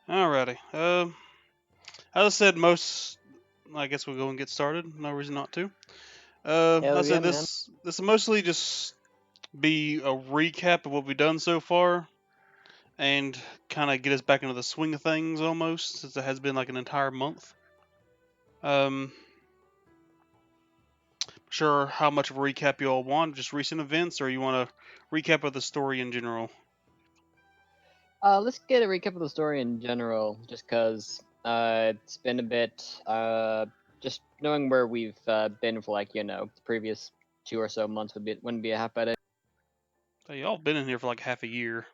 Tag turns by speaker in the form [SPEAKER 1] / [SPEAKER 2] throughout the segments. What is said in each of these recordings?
[SPEAKER 1] Alrighty. As I said, I guess we'll go and get started. No reason not to. I
[SPEAKER 2] Hell yeah,
[SPEAKER 1] said
[SPEAKER 2] man.
[SPEAKER 1] this will mostly just be a recap of what we've done so far, and kind of get us back into the swing of things almost, since it has been like an entire month. Um, sure how much of a recap you all want, just recent events, or you want a recap of the story in general.
[SPEAKER 2] Let's get a recap of the story in general, just cause it's been a bit. Just knowing where we've been for the previous 2 or so months wouldn't be a half bad idea.
[SPEAKER 1] Hey, y'all been in here for like half a year.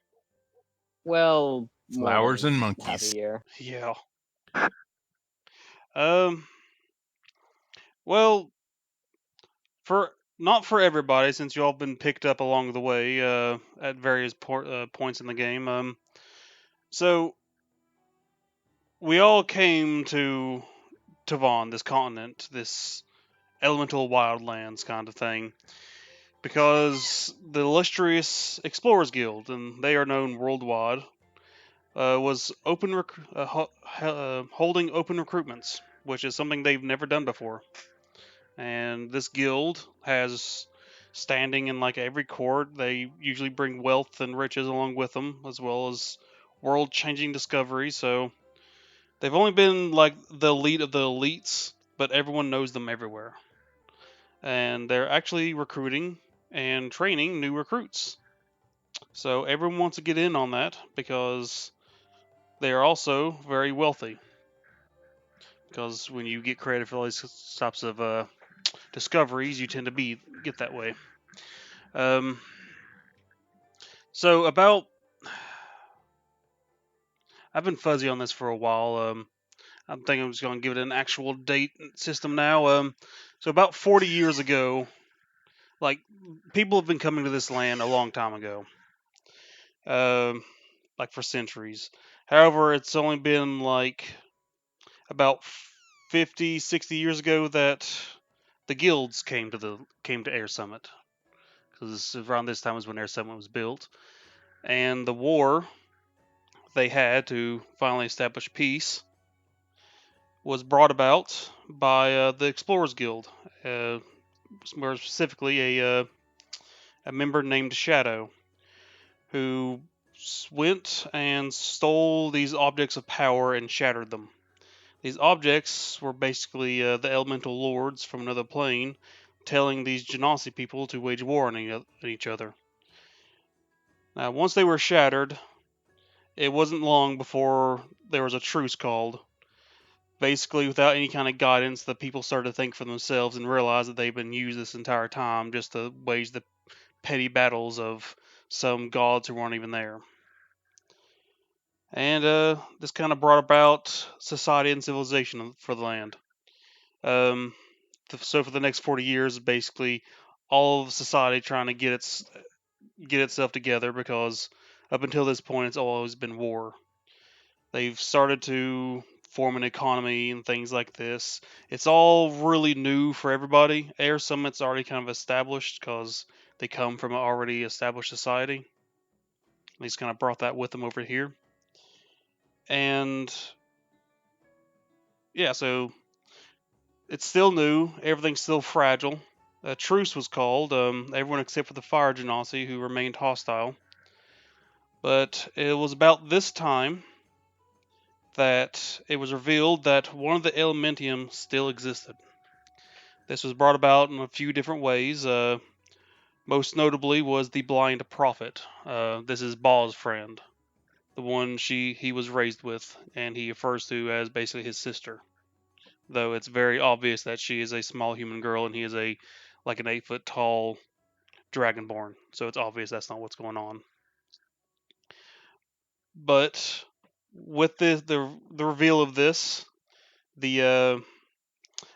[SPEAKER 2] Well, more
[SPEAKER 3] Flowers
[SPEAKER 2] than
[SPEAKER 3] and
[SPEAKER 2] half a
[SPEAKER 3] monkeys.
[SPEAKER 2] year.
[SPEAKER 1] Yeah. Um. Well, for not for everybody, since you all been picked up along the way at various points in the game. So we all came to Tavon, this continent, this elemental wildlands kind of thing, because the illustrious Explorers Guild, and they are known worldwide, was holding open recruitments, which is something they've never done before. And this guild has standing in like every court. They usually bring wealth and riches along with them, as well as world-changing discoveries. So they've only been like the elite of the elites, but everyone knows them everywhere. And they're actually recruiting and training new recruits. So everyone wants to get in on that because they are also very wealthy. Because when you get credit for all these types of discoveries, you tend to get that way. Um, So about, I've been fuzzy on this for a while. I'm thinking I'm just going to give it an actual date system now. So about 40 years ago, like people have been coming to this land a long time ago, um, like for centuries. However, it's only been like about 50, 60 years ago that the guilds came to Air Summit, because around this time was when Air Summit was built, and the war they had to finally establish peace was brought about by the Explorers Guild, uh, more specifically a member named Shadow, who went and stole these objects of power and shattered them. These objects were basically the elemental lords from another plane telling these Genasi people to wage war on each other. Now, once they were shattered, it wasn't long before there was a truce called. Basically, without any kind of guidance, the people started to think for themselves and realize that they've been used this entire time just to wage the petty battles of some gods who weren't even there. And this kind of brought about society and civilization for the land. Um, so for the next 40 years, basically all of society trying to get itself together, because up until this point, it's always been war. They've started to form an economy and things like this. It's all really new for everybody. Air Summit's already kind of established because they come from an already established society. He's kind of brought that with them over here. And yeah, so it's still new. Everything's still fragile. A truce was called. Everyone except for the Fire Genasi, who remained hostile. But it was about this time that it was revealed that one of the Elementium still existed. This was brought about in a few different ways. Most notably was the blind prophet. This is Ba's friend, the one he was raised with, and he refers to as basically his sister. Though it's very obvious that she is a small human girl and he is a like an 8 foot tall dragonborn. So it's obvious that's not what's going on. But with the reveal of this, the an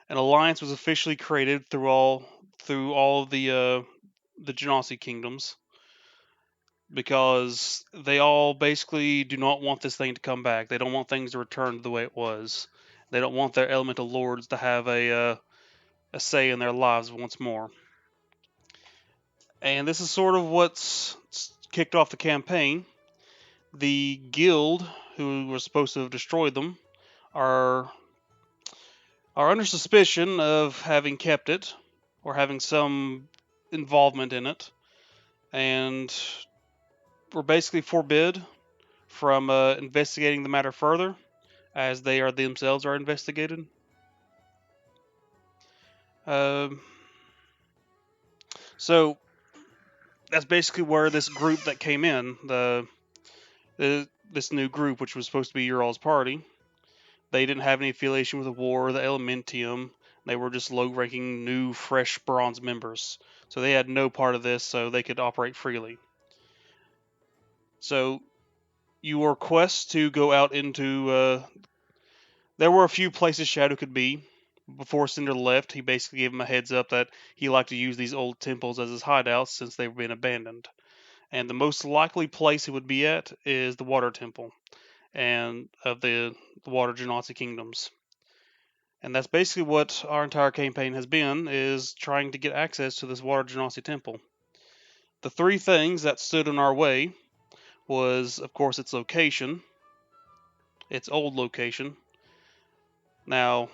[SPEAKER 1] alliance was officially created through all of the Genasi kingdoms, because they all basically do not want this thing to come back. They don't want things to return to the way it was. They don't want their elemental lords to have a say in their lives once more. And this is sort of what's kicked off the campaign. The guild who were supposed to have destroyed them, are are under suspicion of having kept it or having some involvement in it, and were basically forbid from investigating the matter further, as they are themselves are investigated. Um, so that's basically where this group that came in, this new group, which was supposed to be your all's party, they didn't have any affiliation with the war, the Elementium. They were just low-ranking, new, fresh bronze members. So they had no part of this, so they could operate freely. So you were quest to go out into. There were a few places Shadow could be. Before Cinder left, he basically gave him a heads up that he liked to use these old temples as his hideouts since they've been abandoned. And the most likely place he would be at is the Water Temple and of the Water Genasi kingdoms. And that's basically what our entire campaign has been, is trying to get access to this Water Genasi temple. The three things that stood in our way was, of course, its location, its old location. Now,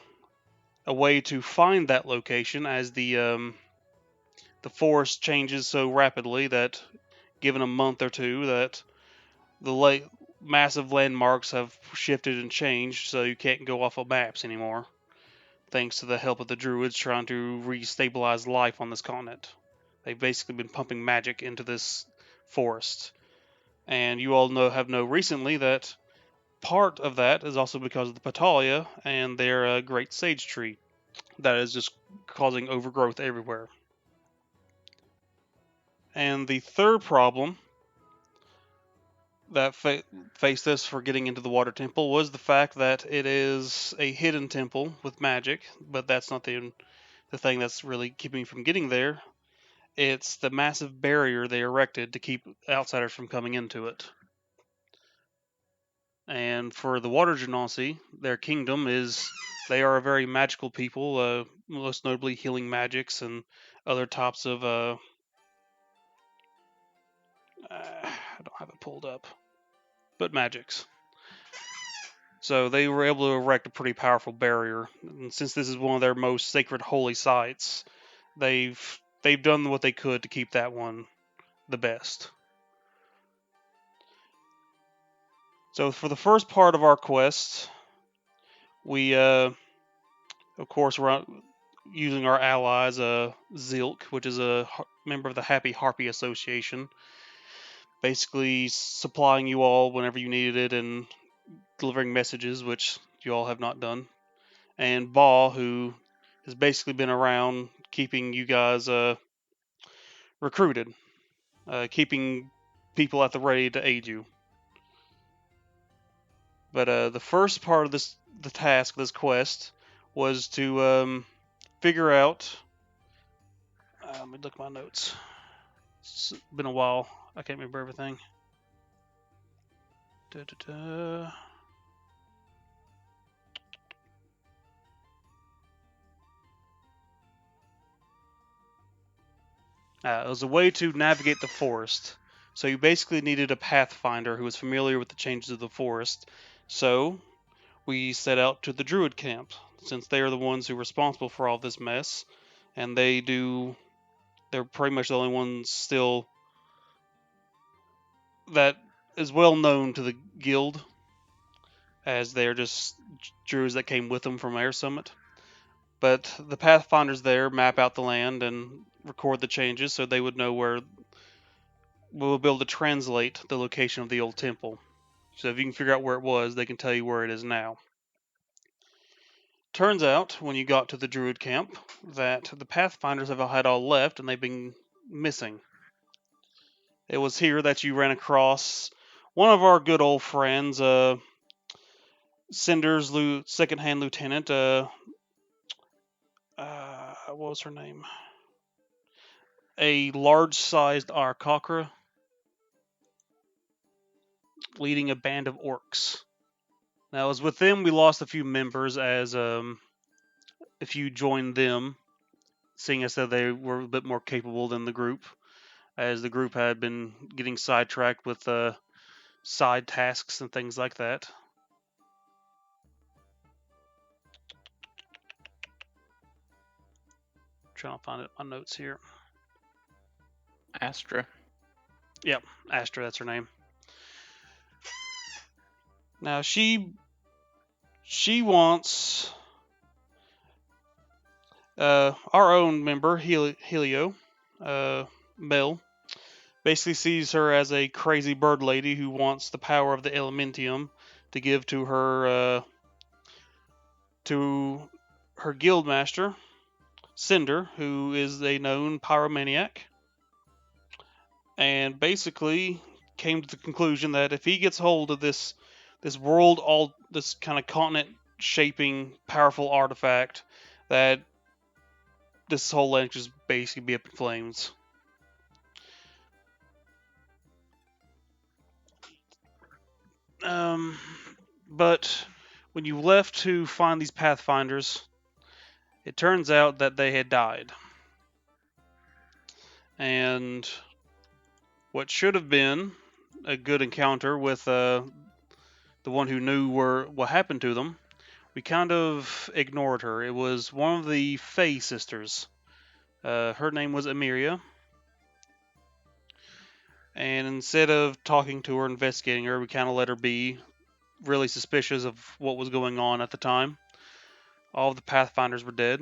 [SPEAKER 1] a way to find that location, as the forest changes so rapidly that, given a month or two, that the massive landmarks have shifted and changed, so you can't go off of maps anymore, thanks to the help of the druids trying to restabilize life on this continent. They've basically been pumping magic into this forest. And you all know recently that part of that is also because of the Patalia and their great sage tree that is just causing overgrowth everywhere. And the third problem that faced us for getting into the water temple was the fact that it is a hidden temple with magic, but that's not the thing that's really keeping me from getting there. It's the massive barrier they erected to keep outsiders from coming into it. And for the Water Genasi, their kingdom is they are a very magical people, most notably healing magics and other types of I don't have it pulled up, but magics. So they were able to erect a pretty powerful barrier, and since this is one of their most sacred holy sites, they've done what they could to keep that one the best. So for the first part of our quest, we of course we're using our allies, Zilk, which is a member of the Happy Harpy Association, basically supplying you all whenever you needed it and delivering messages, which you all have not done. And Ba, who has basically been around keeping you guys recruited, keeping people at the ready to aid you. But the first part of the task, this quest, was to figure out. Let me look at my notes. It's been a while. I can't remember everything. Da, da, da. It was a way to navigate the forest. So you basically needed a pathfinder who was familiar with the changes of the forest. So we set out to the druid camp, since they are the ones who are responsible for all this mess, and they're pretty much the only ones still that is well known to the guild, as they're just druids that came with them from Air Summit. But the pathfinders there map out the land and record the changes, so they would know where we'll be able to translate the location of the old temple. So if you can figure out where it was, they can tell you where it is now. Turns out, when you got to the druid camp, that the pathfinders had all left and they've been missing. It was here that you ran across one of our good old friends, Cinder's second-hand lieutenant. What was her name? A large-sized Arkakra leading a band of orcs. Now, as with them, we lost a few members as if you joined them, seeing as that they were a bit more capable than the group, as the group had been getting sidetracked with side tasks and things like that. Trying to find it in my notes here.
[SPEAKER 3] Astra.
[SPEAKER 1] Yep, Astra, that's her name. Now she wants our own member Helio, Mel, basically sees her as a crazy bird lady who wants the power of the Elementium to give to her guild master Cinder, who is a known pyromaniac, and basically came to the conclusion that if he gets hold of this world, all this kind of continent shaping powerful artifact, that this whole land just basically be up in flames. But when you left to find these pathfinders, it turns out that they had died, and what should have been a good encounter with the one who knew what happened to them, we kind of ignored her. It was one of the Fey sisters. Her name was Emiria, and instead of talking to her, investigating her, we kind of let her be, really suspicious of what was going on at the time. All of the Pathfinders were dead,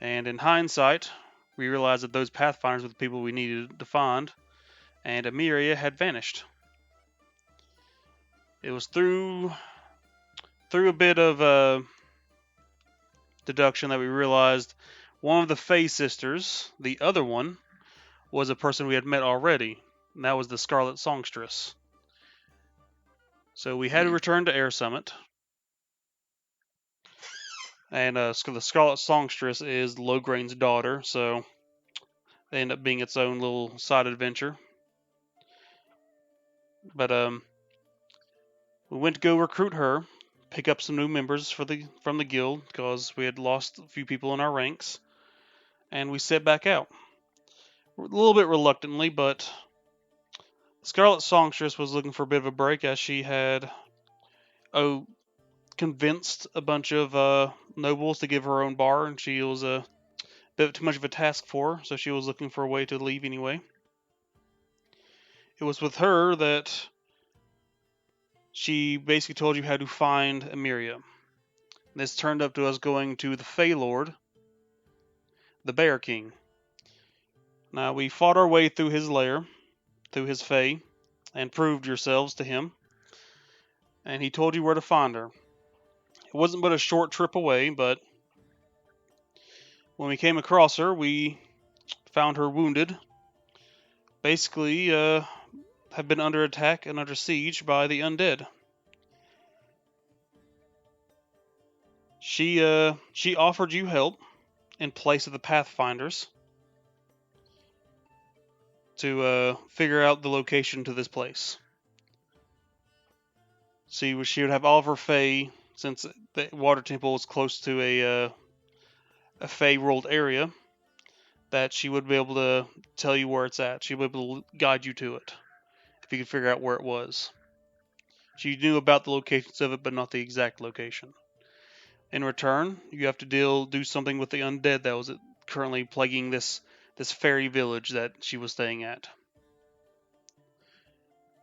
[SPEAKER 1] and in hindsight, we realized that those Pathfinders were the people we needed to find, and Emiria had vanished. It was through a bit of deduction that we realized one of the Fey sisters, the other one, was a person we had met already, and that was the Scarlet Songstress. So we had to return to Air Summit, and the Scarlet Songstress is Lograin's daughter, so they end up being its own little side adventure. But we went to go recruit her, pick up some new members from the guild because we had lost a few people in our ranks, and we set back out. A little bit reluctantly, but Scarlet Songstress was looking for a bit of a break as she had convinced a bunch of nobles to give her own bar, and she was a bit too much of a task for her, so she was looking for a way to leave anyway. It was with her that she basically told you how to find Emiria. This turned up to us going to the Fey Lord, the Bear King. Now, we fought our way through his lair, through his Fey, and proved yourselves to him, and he told you where to find her. It wasn't but a short trip away, but when we came across her, we found her wounded. Basically, have been under attack and under siege by the undead. She offered you help in place of the Pathfinders to figure out the location to this place. She would have all of her Fae, since the Water Temple is close to a Fae ruled area, that she would be able to tell you where it's at. She'd be able to guide you to it if you could figure out where it was. She knew about the locations of it, but not the exact location. In return, you have to do something with the undead that was currently plaguing this fairy village that she was staying at.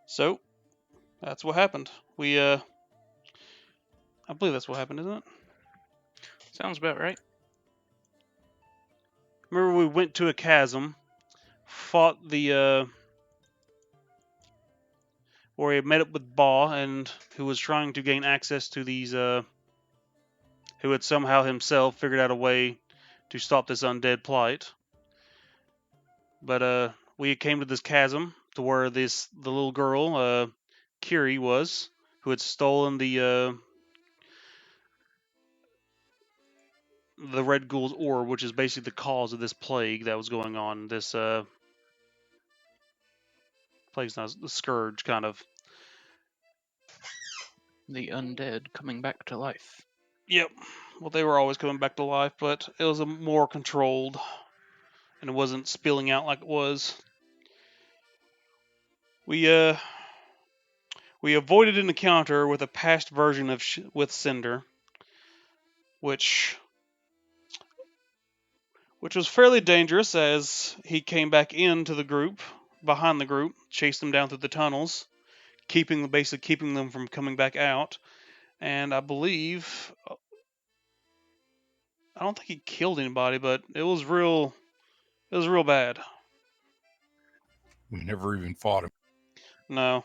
[SPEAKER 1] So that's what happened. I believe that's what happened, isn't it?
[SPEAKER 3] Sounds about right.
[SPEAKER 1] Remember, we went to a chasm, fought where we met up with Ba, and who was trying to gain access to these who had somehow himself figured out a way to stop this undead plight. But we came to this chasm to where the little girl, Kiri, was, who had stolen the Red Ghoul's orb, which is basically the cause of this plague that was going on. This plague's not the scourge, kind of.
[SPEAKER 3] The undead coming back to life.
[SPEAKER 1] Yep. Well, they were always coming back to life, but it was a more controlled, and it wasn't spilling out like it was. We We avoided an encounter with a past version of with Cinder, which was fairly dangerous as he came back into the group, behind the group, chased them down through the tunnels, basically keeping them from coming back out. And I believe, I don't think he killed anybody, but it was real bad.
[SPEAKER 4] We never even fought him.
[SPEAKER 1] No,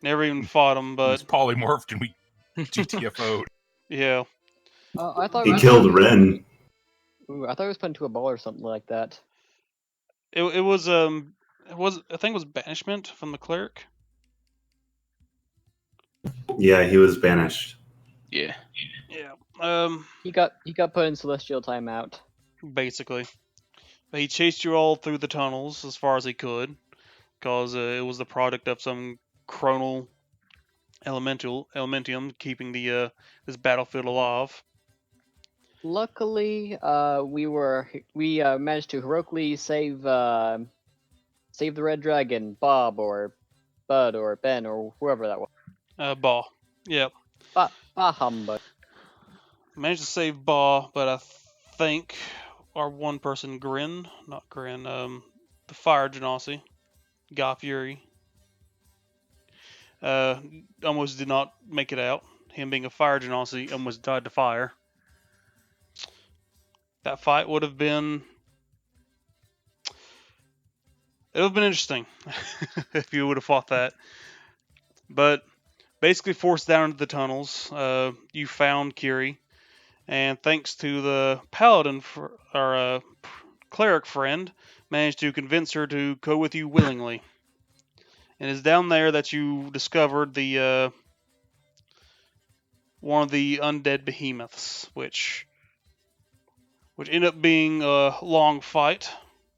[SPEAKER 1] never even fought him,
[SPEAKER 4] He was
[SPEAKER 1] but
[SPEAKER 4] polymorphed and we GTFO'd.
[SPEAKER 1] yeah,
[SPEAKER 2] I thought
[SPEAKER 5] He
[SPEAKER 2] was
[SPEAKER 5] killed Ren.
[SPEAKER 2] Ooh, I thought it was put into a ball or something like that.
[SPEAKER 1] it was I think it was banishment from the cleric.
[SPEAKER 5] Yeah, he was banished.
[SPEAKER 3] Yeah.
[SPEAKER 1] Yeah.
[SPEAKER 2] He got put in celestial timeout.
[SPEAKER 1] Basically, but he chased you all through the tunnels as far as he could, because it was the product of some chronal elementium keeping the this battlefield alive.
[SPEAKER 2] Luckily, we managed to heroically save the red dragon, Bob or Bud or Ben or whoever that was.
[SPEAKER 1] Ba. Yep.
[SPEAKER 2] Bah humbug.
[SPEAKER 1] Managed to save Ba, but I think our one person, not Grin, the fire genasi, Guy Fury, almost did not make it out. Him being a fire genasi almost died to fire. That fight would have been interesting if you would have fought that. But basically forced down into the tunnels, you found Kiri, and thanks to the paladin, our cleric friend, managed to convince her to go with you willingly. And it's down there that you discovered the one of the undead behemoths, which ended up being a long fight,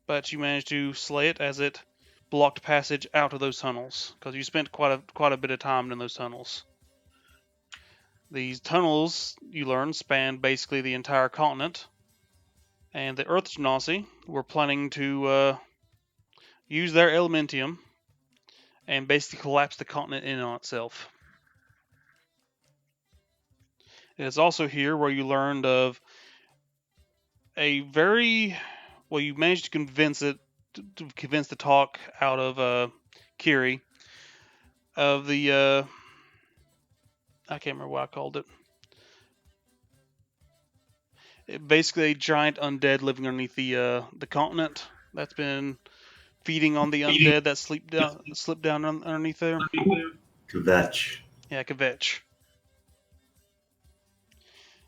[SPEAKER 1] but you managed to slay it as it blocked passage out of those tunnels, because you spent quite a bit of time in those tunnels. These tunnels, you learn, span basically the entire continent, and the Earth Genasi were planning to use their Elementium and basically collapse the continent in on itself. It's also here where you learned of you managed to convince the talk out of Kiri of the I can't remember what I called it. Basically a giant undead living underneath the continent that's been feeding on the undead that slip down underneath there.
[SPEAKER 5] Kvetch.
[SPEAKER 1] Yeah, Kvetch.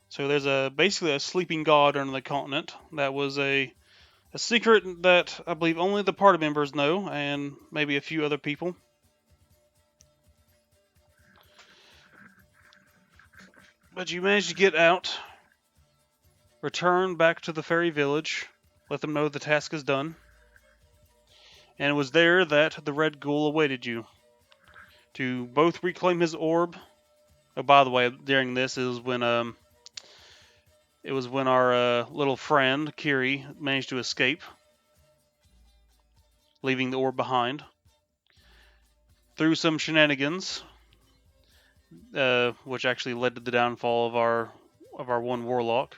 [SPEAKER 1] So there's basically a sleeping god under the continent that was a secret that I believe only the party members know, and maybe a few other people. But you managed to get out, return back to the fairy village, let them know the task is done, and it was there that the red ghoul awaited you to both reclaim his orb. Oh, by the way, during this is when our little friend Kiri managed to escape, leaving the orb behind. Through some shenanigans, which actually led to the downfall of our one warlock.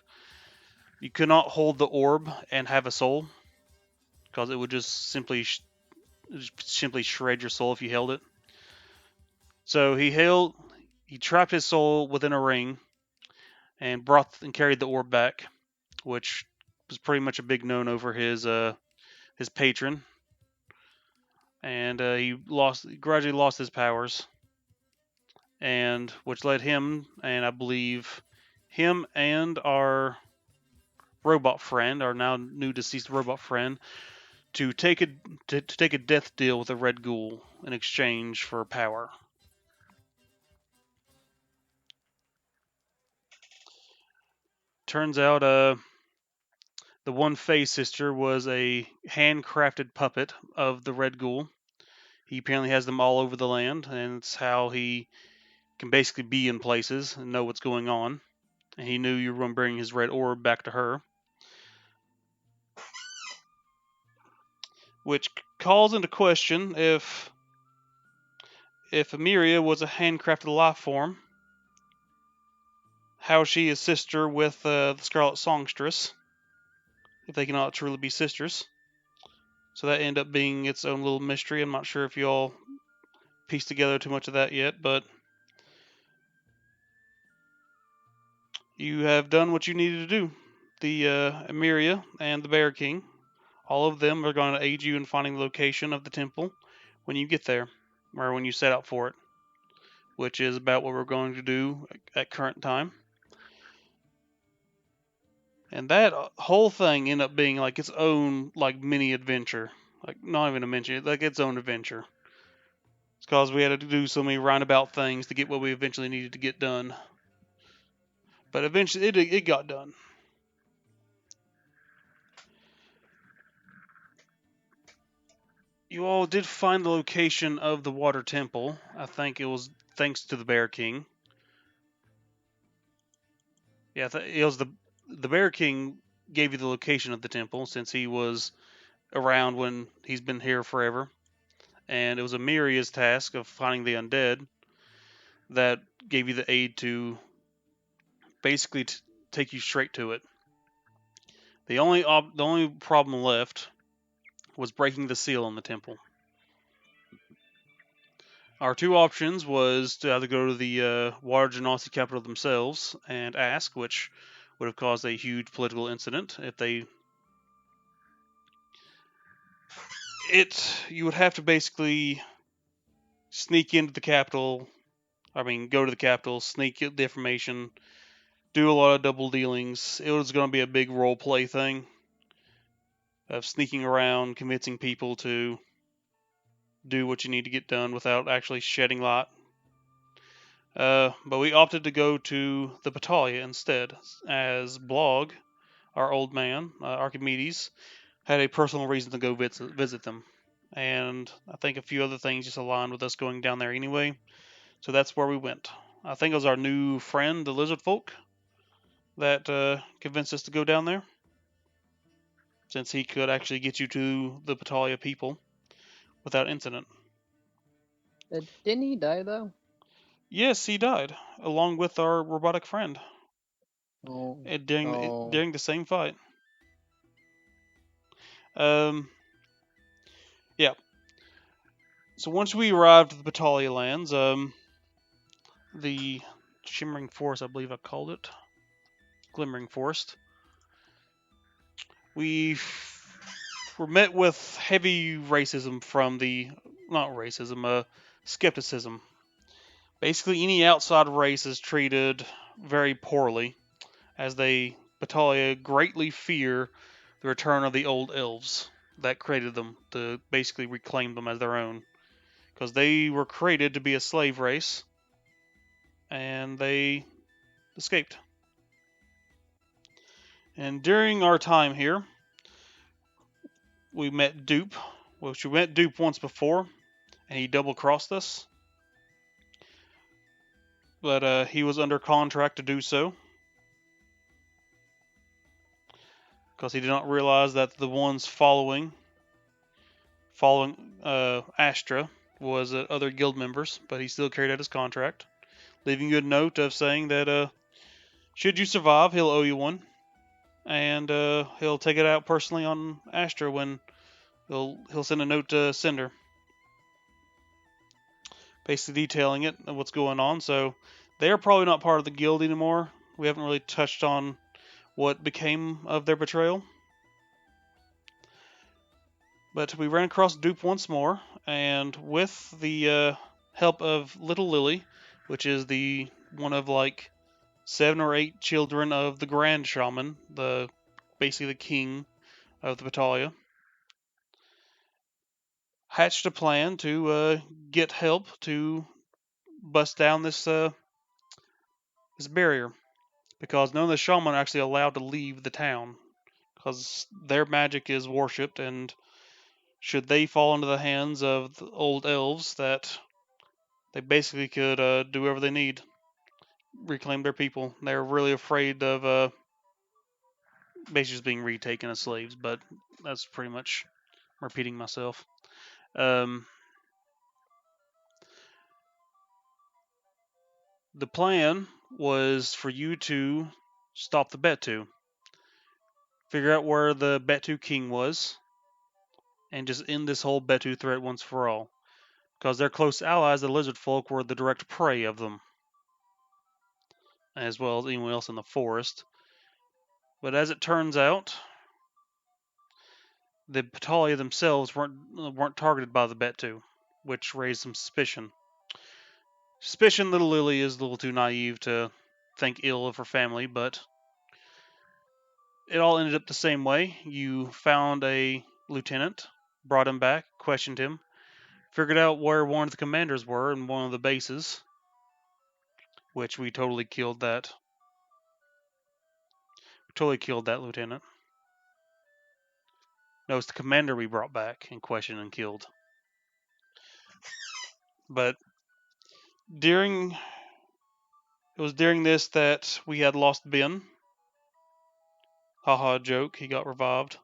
[SPEAKER 1] You could not hold the orb and have a soul, because it would just simply shred your soul if you held it. So he trapped his soul within a ring and carried the orb back, which was pretty much a big no-no for his patron. And he gradually lost his powers, and which led him, and I believe him and our robot friend, our now new deceased robot friend, to take a death deal with a red ghoul in exchange for power. Turns out, the one Fey sister was a handcrafted puppet of the red ghoul. He apparently has them all over the land, and it's how he can basically be in places and know what's going on. And he knew you were going to bring his red orb back to her, which calls into question if if Emiria was a handcrafted life form, how she is sister with the Scarlet Songstress, if they cannot truly be sisters. So that ended up being its own little mystery. I'm not sure if you all pieced together too much of that yet, but you have done what you needed to do. The Emiria and the Bear King, all of them are going to aid you in finding the location of the temple when you get there, or when you set out for it, which is about what we're going to do at current time. And that whole thing ended up being like its own like mini adventure, like not even a mention, like its own adventure. It's because we had to do so many roundabout things to get what we eventually needed to get done. But eventually it got done. You all did find the location of the water temple. I think it was thanks to the Bear King. Yeah, it was the Bear King gave you the location of the temple since he was around when he's been here forever. And it was Amiria's task of finding the undead that gave you the aid to basically take you straight to it. The only problem left was breaking the seal on the temple. Our two options was to either go to the Water Genasi capital themselves and ask, which would have caused a huge political incident if they. You would have to basically sneak into the capital. I mean, go to the capital, sneak the information, do a lot of double dealings. It was going to be a big role play thing of sneaking around, convincing people to do what you need to get done without actually shedding light. But we opted to go to the Battaglia instead, as Blog, our old man, Archimedes, had a personal reason to go visit them. And I think a few other things just aligned with us going down there anyway. So that's where we went. I think it was our new friend, the Lizard Folk, that convinced us to go down there, since he could actually get you to the Battaglia people without incident.
[SPEAKER 2] Didn't he die though?
[SPEAKER 1] Yes, he died, along with our robotic friend,
[SPEAKER 2] Oh.
[SPEAKER 1] during the same fight. Um, yeah. So once we arrived at the Battaglia lands, the Shimmering Forest, I believe I called it, Glimmering Forest, we were met with heavy racism from not racism, skepticism. Basically, any outside race is treated very poorly, as Battaglia greatly fear the return of the old elves that created them to basically reclaim them as their own. Because they were created to be a slave race, and they escaped. And during our time here, we met Dupe, which we met Dupe once before, and he double crossed us. But he was under contract to do so, because he did not realize that the ones following Astra was other guild members, but he still carried out his contract, leaving you a note of saying that should you survive, he'll owe you one, and he'll take it out personally on Astra when he'll send a note to Cinder, basically detailing it and what's going on. So they're probably not part of the guild anymore. We haven't really touched on what became of their betrayal. But we ran across Dupe once more, and with the help of Little Lily, which is the one of like 7 or 8 children of the Grand Shaman, basically the king of the Battaglia, hatched a plan to get help to bust down this barrier, because none of the shaman are actually allowed to leave the town, because their magic is worshipped, and should they fall into the hands of the old elves, that they basically could do whatever they need, reclaim their people. They're really afraid of basically just being retaken as slaves, but that's pretty much repeating myself. Um, The plan was for you to stop the Betu, figure out where the Betu king was, and just end this whole Betu threat once for all. Because their close allies, the lizard folk, were the direct prey of them, as well as anyone else in the forest. But as it turns out, the Patalia themselves weren't targeted by the Betu, which raised some suspicion. Suspicion little Lily is a little too naive to think ill of her family, but it all ended up the same way. You found a lieutenant, brought him back, questioned him, figured out where one of the commanders were in one of the bases, which we totally killed that. Totally killed that lieutenant. No, it's the commander we brought back and questioned and killed. But it was during this that we had lost Ben. Haha, joke, he got revived.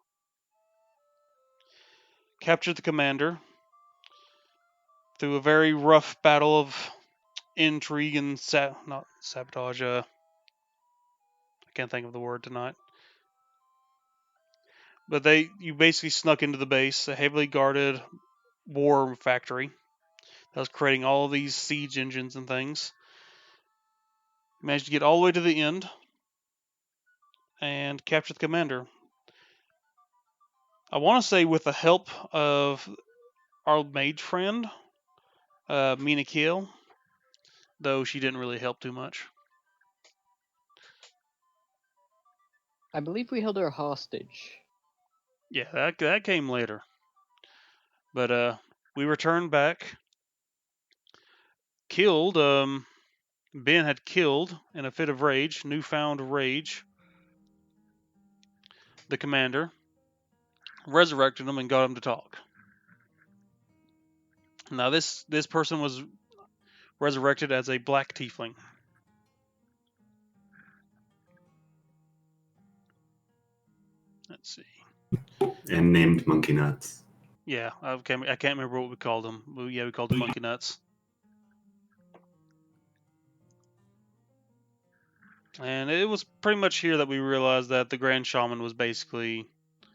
[SPEAKER 1] Captured the commander through a very rough battle of intrigue and not sabotage. I can't think of the word tonight. But you basically snuck into the base, a heavily guarded war factory that was creating all of these siege engines and things. Managed to get all the way to the end and capture the commander. I want to say with the help of our mage friend, Mina Kiel, though she didn't really help too much.
[SPEAKER 2] I believe we held her hostage.
[SPEAKER 1] Yeah, that came later. But we returned back, killed. Ben had killed in a fit of rage, newfound rage, the commander, resurrected him and got him to talk. Now this person was resurrected as a black tiefling. Let's see.
[SPEAKER 5] And named Monkey Nuts.
[SPEAKER 1] Yeah, I can't remember what we called him. But yeah, we called him Monkey Nuts. And it was pretty much here that we realized that the Grand Shaman was basically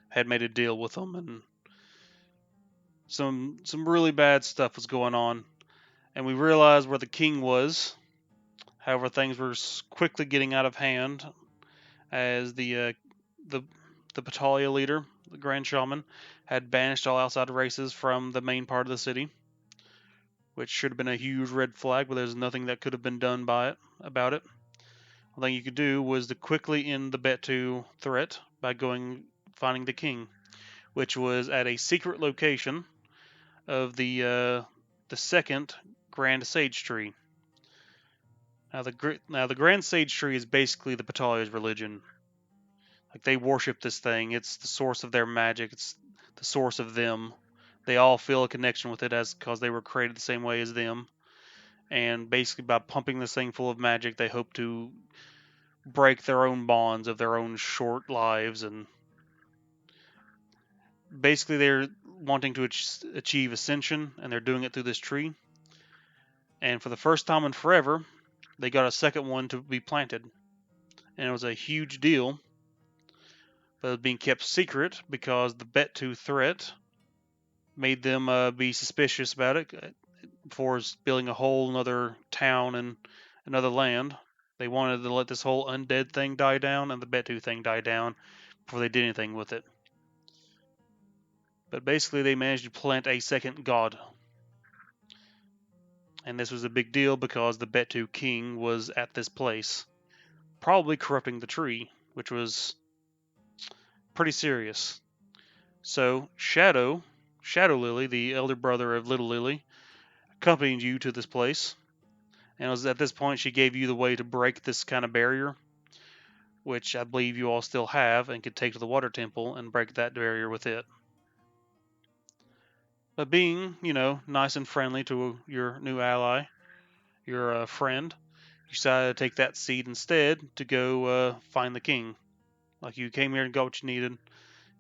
[SPEAKER 1] had made a deal with them, and some really bad stuff was going on. And we realized where the king was. However, things were quickly getting out of hand as the Patalia leader, the Grand Shaman, had banished all outside races from the main part of the city, which should have been a huge red flag, but there's nothing that could have been done about it. The thing you could do was to quickly end the Betu threat by finding the king, which was at a secret location of the second Grand Sage Tree. Now the Grand Sage Tree is basically the Patalia's religion. Like, they worship this thing. It's the source of their magic. It's the source of them. They all feel a connection with it because they were created the same way as them. And basically, by pumping this thing full of magic, they hope to break their own bonds of their own short lives. And basically, they're wanting to achieve ascension, and they're doing it through this tree. And for the first time in forever, they got a second one to be planted. And it was a huge deal. But it was being kept secret because the Betu threat made them be suspicious about it before building a whole another town and another land. They wanted to let this whole undead thing die down and the Betu thing die down before they did anything with it. But basically, they managed to plant a second god. And this was a big deal because the Betu king was at this place, probably corrupting the tree, which was pretty serious. So Shadow Lily, the elder brother of Little Lily, accompanied you to this place. And it was at this point she gave you the way to break this kind of barrier, which I believe you all still have and could take to the water temple and break that barrier with it. But being, nice and friendly to your new ally, your friend, you decided to take that seed instead to go find the king. Like, you came here and got what you needed,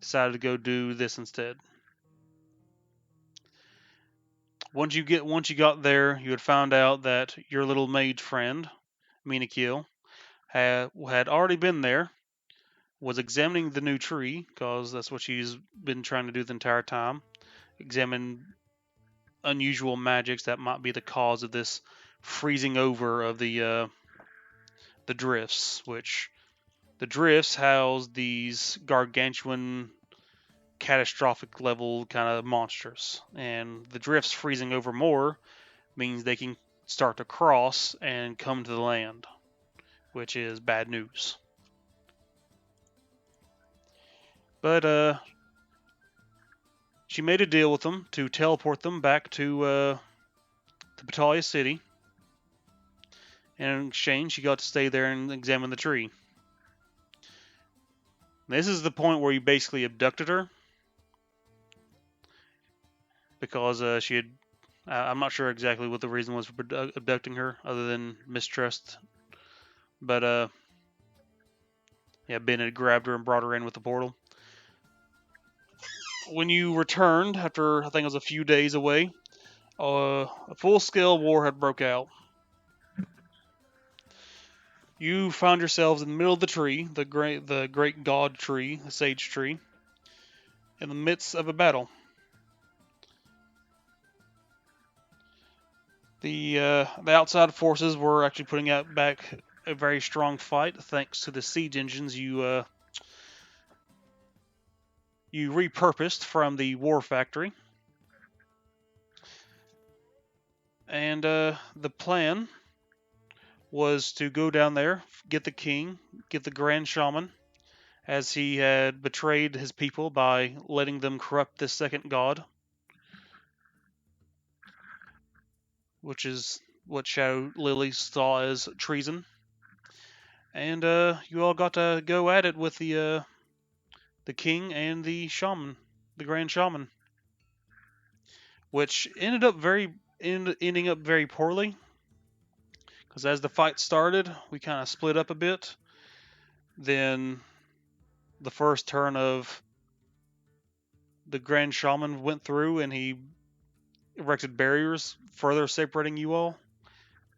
[SPEAKER 1] decided to go do this instead. Once you got there, you had found out that your little mage friend, Minakil, had already been there, was examining the new tree, because that's what she's been trying to do the entire time. Examine unusual magics that might be the cause of this freezing over of the drifts, which the drifts house these gargantuan catastrophic level kind of monsters, and the drifts freezing over more means they can start to cross and come to the land, which is bad news. But she made a deal with them to teleport them back to Batalia City, and in exchange she got to stay there and examine the tree. This is the point where you basically abducted her, because she had. I'm not sure exactly what the reason was for abducting her, other than mistrust. But yeah, Ben had grabbed her and brought her in with the portal. When you returned after I think it was a few days away, a full-scale war had broke out. You found yourselves in the middle of the tree, the great god tree, the sage tree, in the midst of a battle. The outside forces were actually putting out back a very strong fight thanks to the siege engines you repurposed from the war factory. And the plan was to go down there, get the king, get the grand shaman, as he had betrayed his people by letting them corrupt this second god, which is what Shadow Lily saw as treason. And you all got to go at it with the king and the shaman, the grand shaman, which ended up ending up very poorly. Because as the fight started, we kind of split up a bit. Then the first turn of the Grand Shaman went through and he erected barriers further separating you all.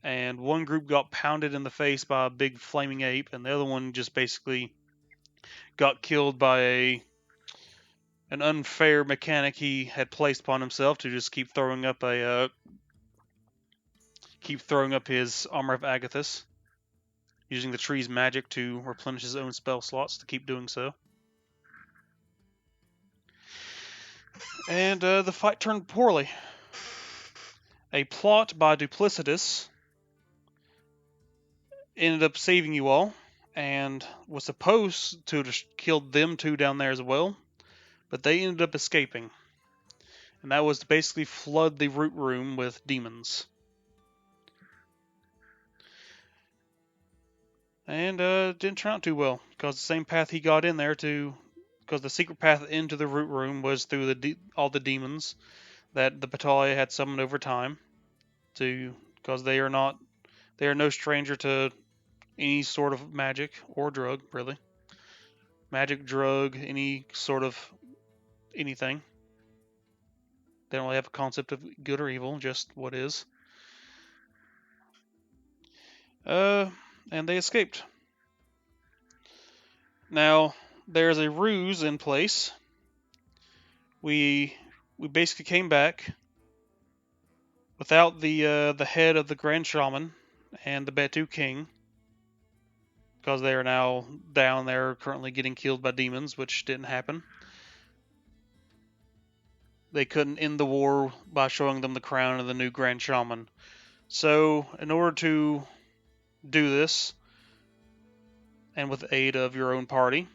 [SPEAKER 1] And one group got pounded in the face by a big flaming ape, and the other one just basically got killed by an unfair mechanic he had placed upon himself to just keep throwing up his armor of Agathis, using the tree's magic to replenish his own spell slots to keep doing so. And the fight turned poorly. A plot by Duplicitous ended up saving you all, and was supposed to have killed them two down there as well, but they ended up escaping. And that was to basically flood the root room with demons. And didn't turn out too well, because the same path he got in there because the secret path into the root room was through all the demons that the Batalia had summoned over time, because they are no stranger to any sort of magic or drug, really. Magic, drug, any sort of anything. They don't really have a concept of good or evil, just what is. And they escaped. Now, there's a ruse in place. We basically came back without the head of the Grand Shaman and the Betu King, because they are now down there currently getting killed by demons, which didn't happen. They couldn't end the war by showing them the crown of the new Grand Shaman. So, in order to do this, and with the aid of your own party,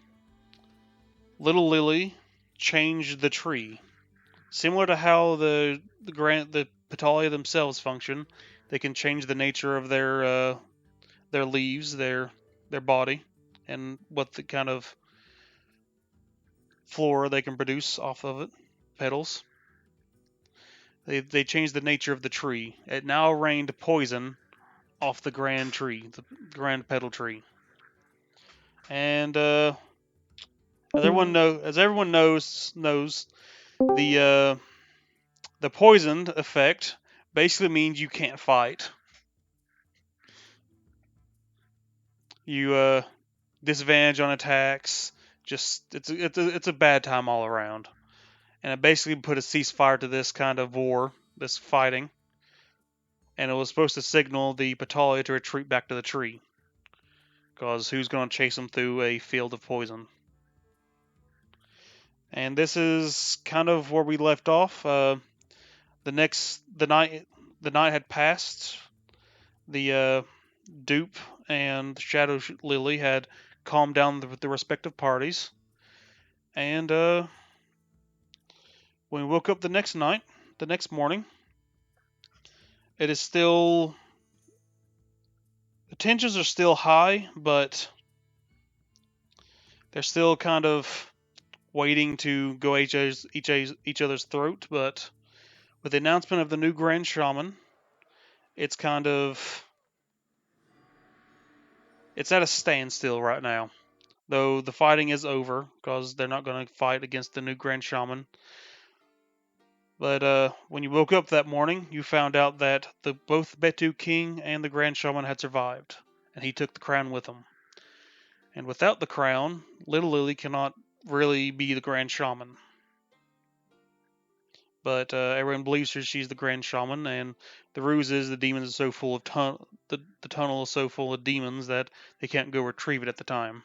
[SPEAKER 1] Little Lily changed the tree. Similar to how the Patalia themselves function, they can change the nature of their leaves, their body, and what the kind of flora they can produce off of it, petals. They changed the nature of the tree. It now rained poison off the grand tree, the grand petal tree. And as everyone knows, the poisoned effect basically means you can't fight. You disadvantage on attacks. Just it's a bad time all around, and it basically put a ceasefire to this kind of war, this fighting, and it was supposed to signal the Patalia to retreat back to the tree, because who's going to chase them through a field of poison? And this is kind of where we left off. The night had passed. The dupe and Shadow Lily had calmed down the respective parties, and when we woke up the next morning, it is still the tensions are still high, but they're still kind of waiting to go each other's throat. But with the announcement of the new Grand Shaman, it's kind of it's at a standstill right now. Though the fighting is over because they're not going to fight against the new Grand Shaman. But when you woke up that morning, you found out that both Betu King and the Grand Shaman had survived, and he took the crown with him. And without the crown, Little Lily cannot really be the Grand Shaman. But everyone believes she's the Grand Shaman, and the ruse is the demons are so full of the tunnel is so full of demons that they can't go retrieve it at the time.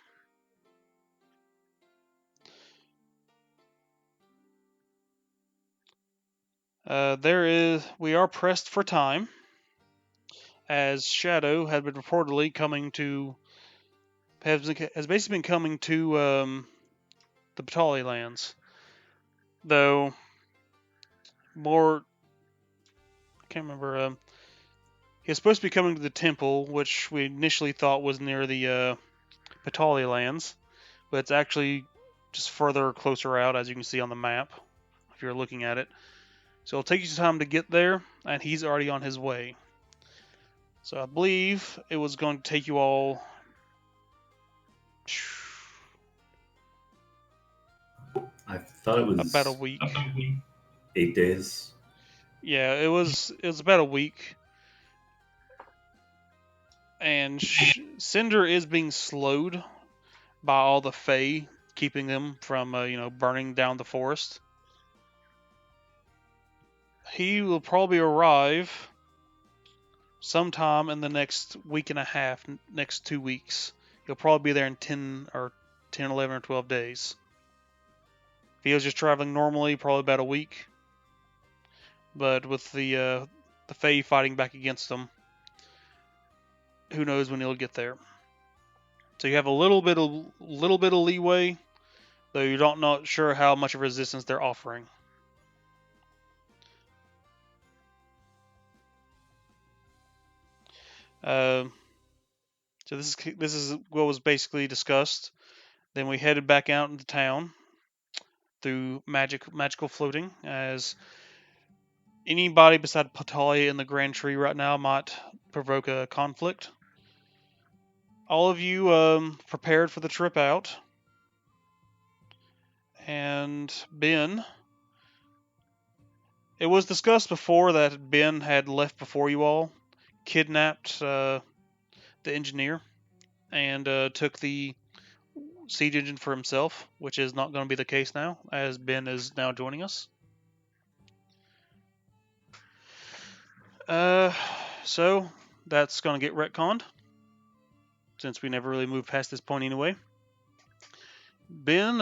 [SPEAKER 1] We are pressed for time, as Shadow had been reportedly coming to has basically been coming to the Batali lands, though more I can't remember. He was supposed to be coming to the temple, which we initially thought was near the Batali lands, but it's actually just further closer out, as you can see on the map if you're looking at it. So it'll take you some time to get there, and he's already on his way. So I believe it was going to take you all.
[SPEAKER 5] I thought it was
[SPEAKER 1] About a week.
[SPEAKER 5] 8 days.
[SPEAKER 1] Yeah, it was about a week. And Cinder is being slowed by all the Fae, keeping them from burning down the forest. He will probably arrive sometime in the next week and a half, next 2 weeks. He'll probably be there in 10, 11, or 12 days. If he was just traveling normally, probably about a week. But with the Fae fighting back against him, who knows when he'll get there. So you have a little bit of leeway, though you're not sure how much of resistance they're offering. So this is what was basically discussed. Then we headed back out into town through magical floating, as anybody beside Patalia in the Grand Tree right now might provoke a conflict. All of you prepared for the trip out, and Ben. It was discussed before that Ben had left before you all, kidnapped the engineer, and took the siege engine for himself, which is not going to be the case now, as Ben is now joining us. So that's going to get retconned, since we never really moved past this point anyway. Ben,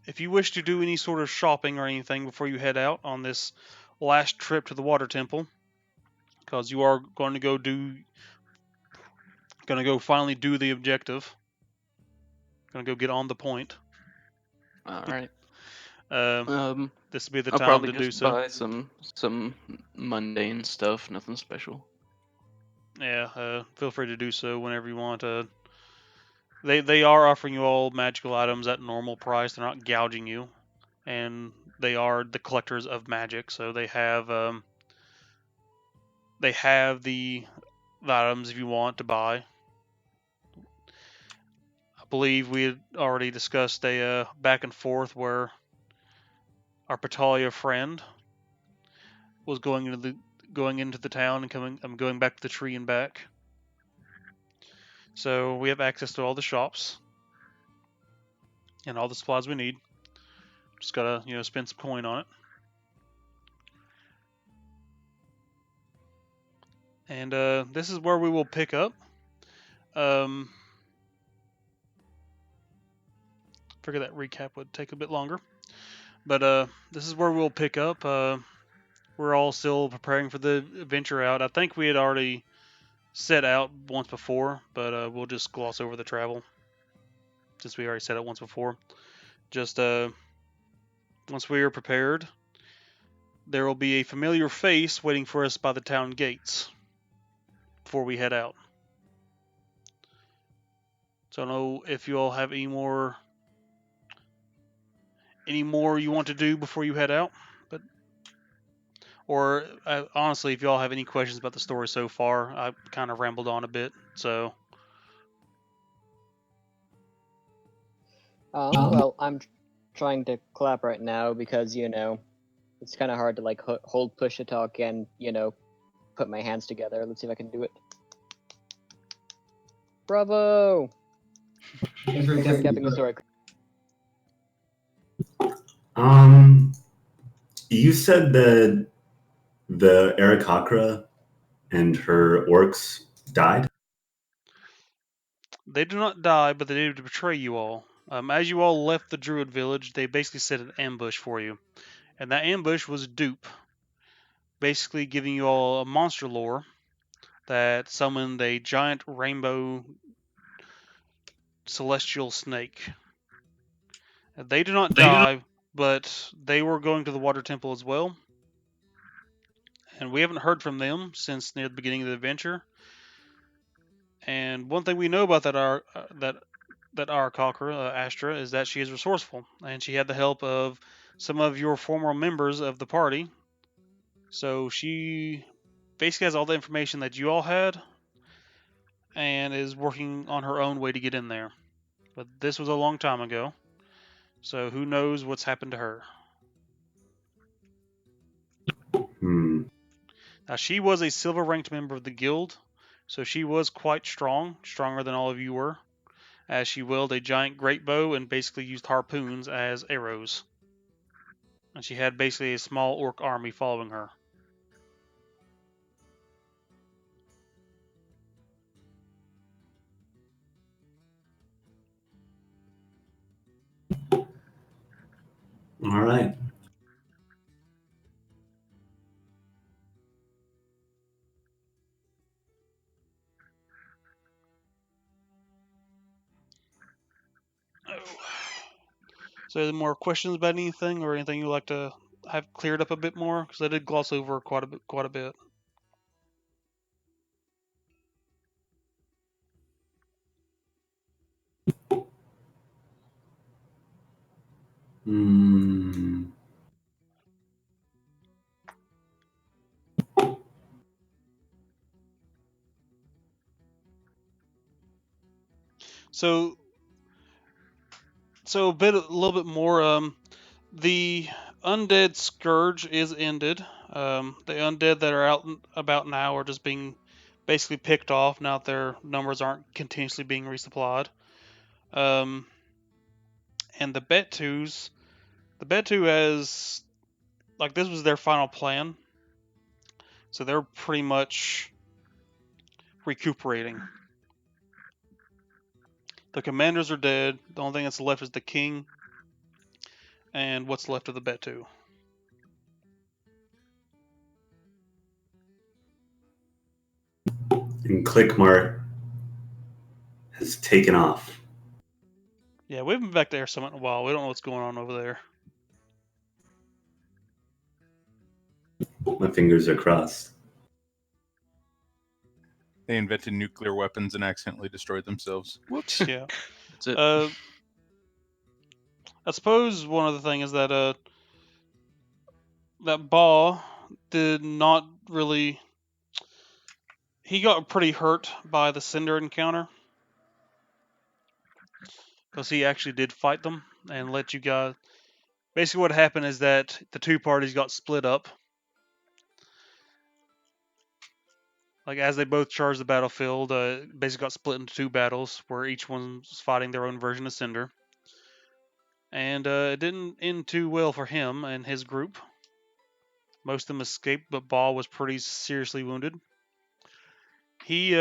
[SPEAKER 1] if you wish to do any sort of shopping or anything before you head out on this last trip to the water temple, because you are going to go finally do the objective. Going to go get on the point.
[SPEAKER 3] All right.
[SPEAKER 1] This would be the
[SPEAKER 3] I'll
[SPEAKER 1] time
[SPEAKER 3] probably
[SPEAKER 1] to do
[SPEAKER 3] just
[SPEAKER 1] so.
[SPEAKER 3] buy some mundane stuff, nothing special.
[SPEAKER 1] Yeah, feel free to do so whenever you want. They are offering you all magical items at normal price. They're not gouging you, and they are the collectors of magic, so they have the items if you want to buy. I believe we had already discussed a back and forth where our Patalia friend was going into the town and going back to the tree and back. So we have access to all the shops and all the supplies we need. Just gotta, spend some coin on it. And this is where we will pick up. Figure that recap would take a bit longer. But this is where we'll pick up. We're all still preparing for the adventure out. I think we had already set out once before, but we'll just gloss over the travel since we already set out once before. Just once we are prepared, there will be a familiar face waiting for us by the town gates before we head out. So I don't know if you all have any more you want to do before you head out, or honestly, if you all have any questions about the story so far. I kind of rambled on a bit, so.
[SPEAKER 2] Well, I'm trying to clap right now because it's kind of hard to like hold push to talk and put my hands together. Let's see if I can do it. Bravo! Thanks for recapping the story.
[SPEAKER 5] You said that the Arakakra and her orcs died?
[SPEAKER 1] They do not die, but they did betray you all. As you all left the Druid village, they basically set an ambush for you. And that ambush was dupe. Basically giving you all a monster lore that summoned a giant rainbow celestial snake. They do not die, but they were going to the water temple as well. And we haven't heard from them since near the beginning of the adventure. And one thing we know about that Arakakra, Astra, is that she is resourceful, and she had the help of some of your former members of the party. So she basically has all the information that you all had, and is working on her own way to get in there. But this was a long time ago, so who knows what's happened to her. Now, she was a silver ranked member of the guild, so she was quite strong, stronger than all of you were, as she wielded a giant great bow and basically used harpoons as arrows. And she had basically a small orc army following her.
[SPEAKER 5] All right.
[SPEAKER 1] So, are there more questions about anything, or anything you'd like to have cleared up a bit more? Because I did gloss over quite a bit. So a little bit more. The undead scourge is ended. The undead that are out and about now are just being basically picked off now that their numbers aren't continuously being resupplied. And the Betus has, like, this was their final plan, so they're pretty much recuperating. The commanders are dead. The only thing that's left is the king and what's left of the Betu.
[SPEAKER 5] And Clickmart has taken off.
[SPEAKER 1] Yeah, we haven't been back to Air Summit in a while. We don't know what's going on over there.
[SPEAKER 5] My fingers are crossed.
[SPEAKER 4] They invented nuclear weapons and accidentally destroyed themselves.
[SPEAKER 3] Whoops.
[SPEAKER 1] Yeah.
[SPEAKER 3] That's it.
[SPEAKER 1] I suppose one other thing is that that Ba did not really. He got pretty hurt by the Cinder encounter, because he actually did fight them and let you guys. Basically, what happened is that the two parties got split up, Like as they both charged the battlefield, basically got split into two battles where each one was fighting their own version of Cinder. And it didn't end too well for him and his group. Most of them escaped, but Ball was pretty seriously wounded. He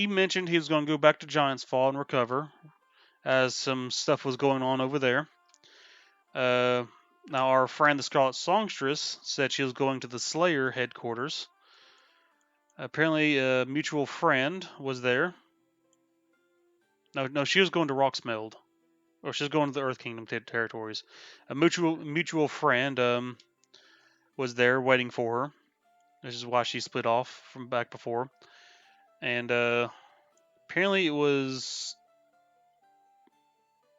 [SPEAKER 1] mentioned he was going to go back to Giant's Fall and recover, as some stuff was going on over there. Now our friend the Scarlet Songstress said she was going to the Slayer headquarters. Apparently, a mutual friend was there. No, she was going to Rocksmeld, or she was going to the Earth Kingdom territories. A mutual friend was there waiting for her. This is why she split off from back before. And apparently it was,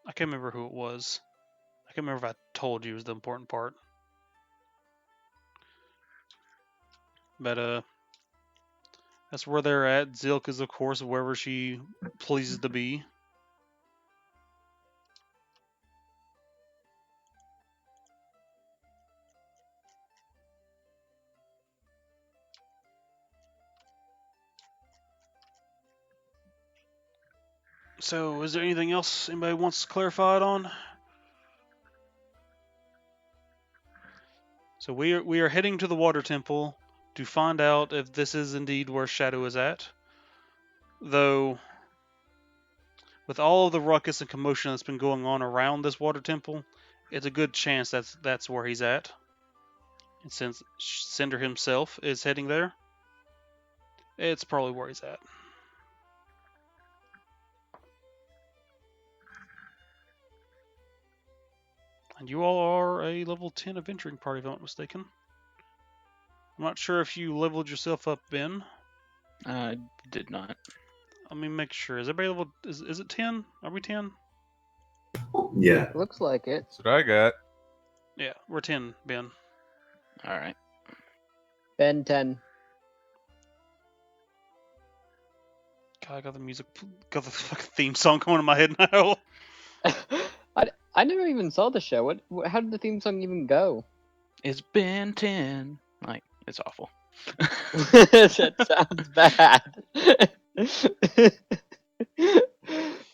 [SPEAKER 1] I can't remember who it was. I can't remember if I told you was the important part. But that's where they're at. Zilk is, of course, wherever she pleases to be. So, is there anything else anybody wants clarified on? So we are heading to the Water Temple to find out if this is indeed where Shadow is at. Though, with all of the ruckus and commotion that's been going on around this Water Temple, it's a good chance that's where he's at. And since Cinder himself is heading there, it's probably where he's at. And you all are a level 10 adventuring party, if I'm not mistaken. I'm not sure if you leveled yourself up, Ben.
[SPEAKER 3] Did not.
[SPEAKER 1] Let me make sure. Is everybody level? Is it 10? Are we 10?
[SPEAKER 5] Yeah.
[SPEAKER 2] Looks like it.
[SPEAKER 4] That's what I got.
[SPEAKER 1] Yeah, we're 10, Ben.
[SPEAKER 3] All right.
[SPEAKER 2] Ben 10.
[SPEAKER 1] God, I got the fucking theme song going in my head now.
[SPEAKER 2] I never even saw the show. How did the theme song even go?
[SPEAKER 3] It's been 10. Like, it's awful.
[SPEAKER 2] That sounds bad.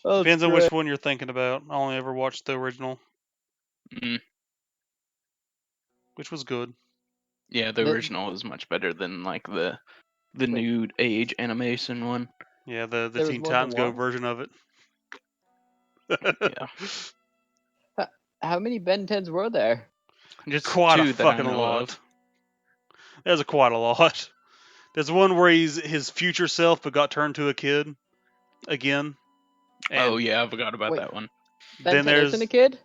[SPEAKER 2] Oh,
[SPEAKER 1] Depends on
[SPEAKER 2] screw
[SPEAKER 1] which
[SPEAKER 2] it.
[SPEAKER 1] one you're thinking about. I only ever watched the original,
[SPEAKER 3] Mm.
[SPEAKER 1] which was good.
[SPEAKER 3] Yeah, the
[SPEAKER 2] The-
[SPEAKER 3] original is much better than like the
[SPEAKER 2] Wait.
[SPEAKER 3] new age animation one.
[SPEAKER 1] Yeah, the
[SPEAKER 2] There was
[SPEAKER 1] Teen
[SPEAKER 2] more than
[SPEAKER 1] Titans Go
[SPEAKER 2] one?
[SPEAKER 1] version of it.
[SPEAKER 3] Yeah.
[SPEAKER 2] How many Ben 10s were there?
[SPEAKER 3] Just
[SPEAKER 1] Quite a
[SPEAKER 3] two that I
[SPEAKER 1] fucking
[SPEAKER 3] know
[SPEAKER 1] lot.
[SPEAKER 3] of.
[SPEAKER 1] There's quite a lot. There's one where he's his future self but got turned to a kid again. And
[SPEAKER 3] Oh yeah, I forgot about
[SPEAKER 2] Wait.
[SPEAKER 3] that one.
[SPEAKER 2] Ben
[SPEAKER 1] then
[SPEAKER 2] 10
[SPEAKER 1] there's
[SPEAKER 2] isn't a kid?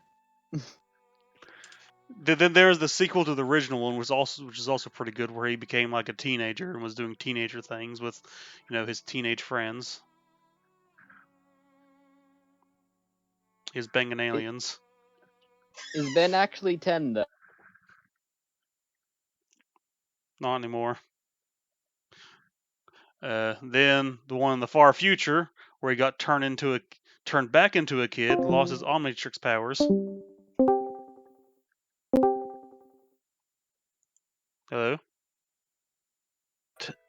[SPEAKER 1] then there's the sequel to the original one, which is also pretty good, where he became like a teenager and was doing teenager things with, his teenage friends. He's banging aliens.
[SPEAKER 2] Is Ben actually 10 though?
[SPEAKER 1] Not anymore. Then the one in the far future, where he got turned back into a kid, lost his Omnitrix powers. Hello.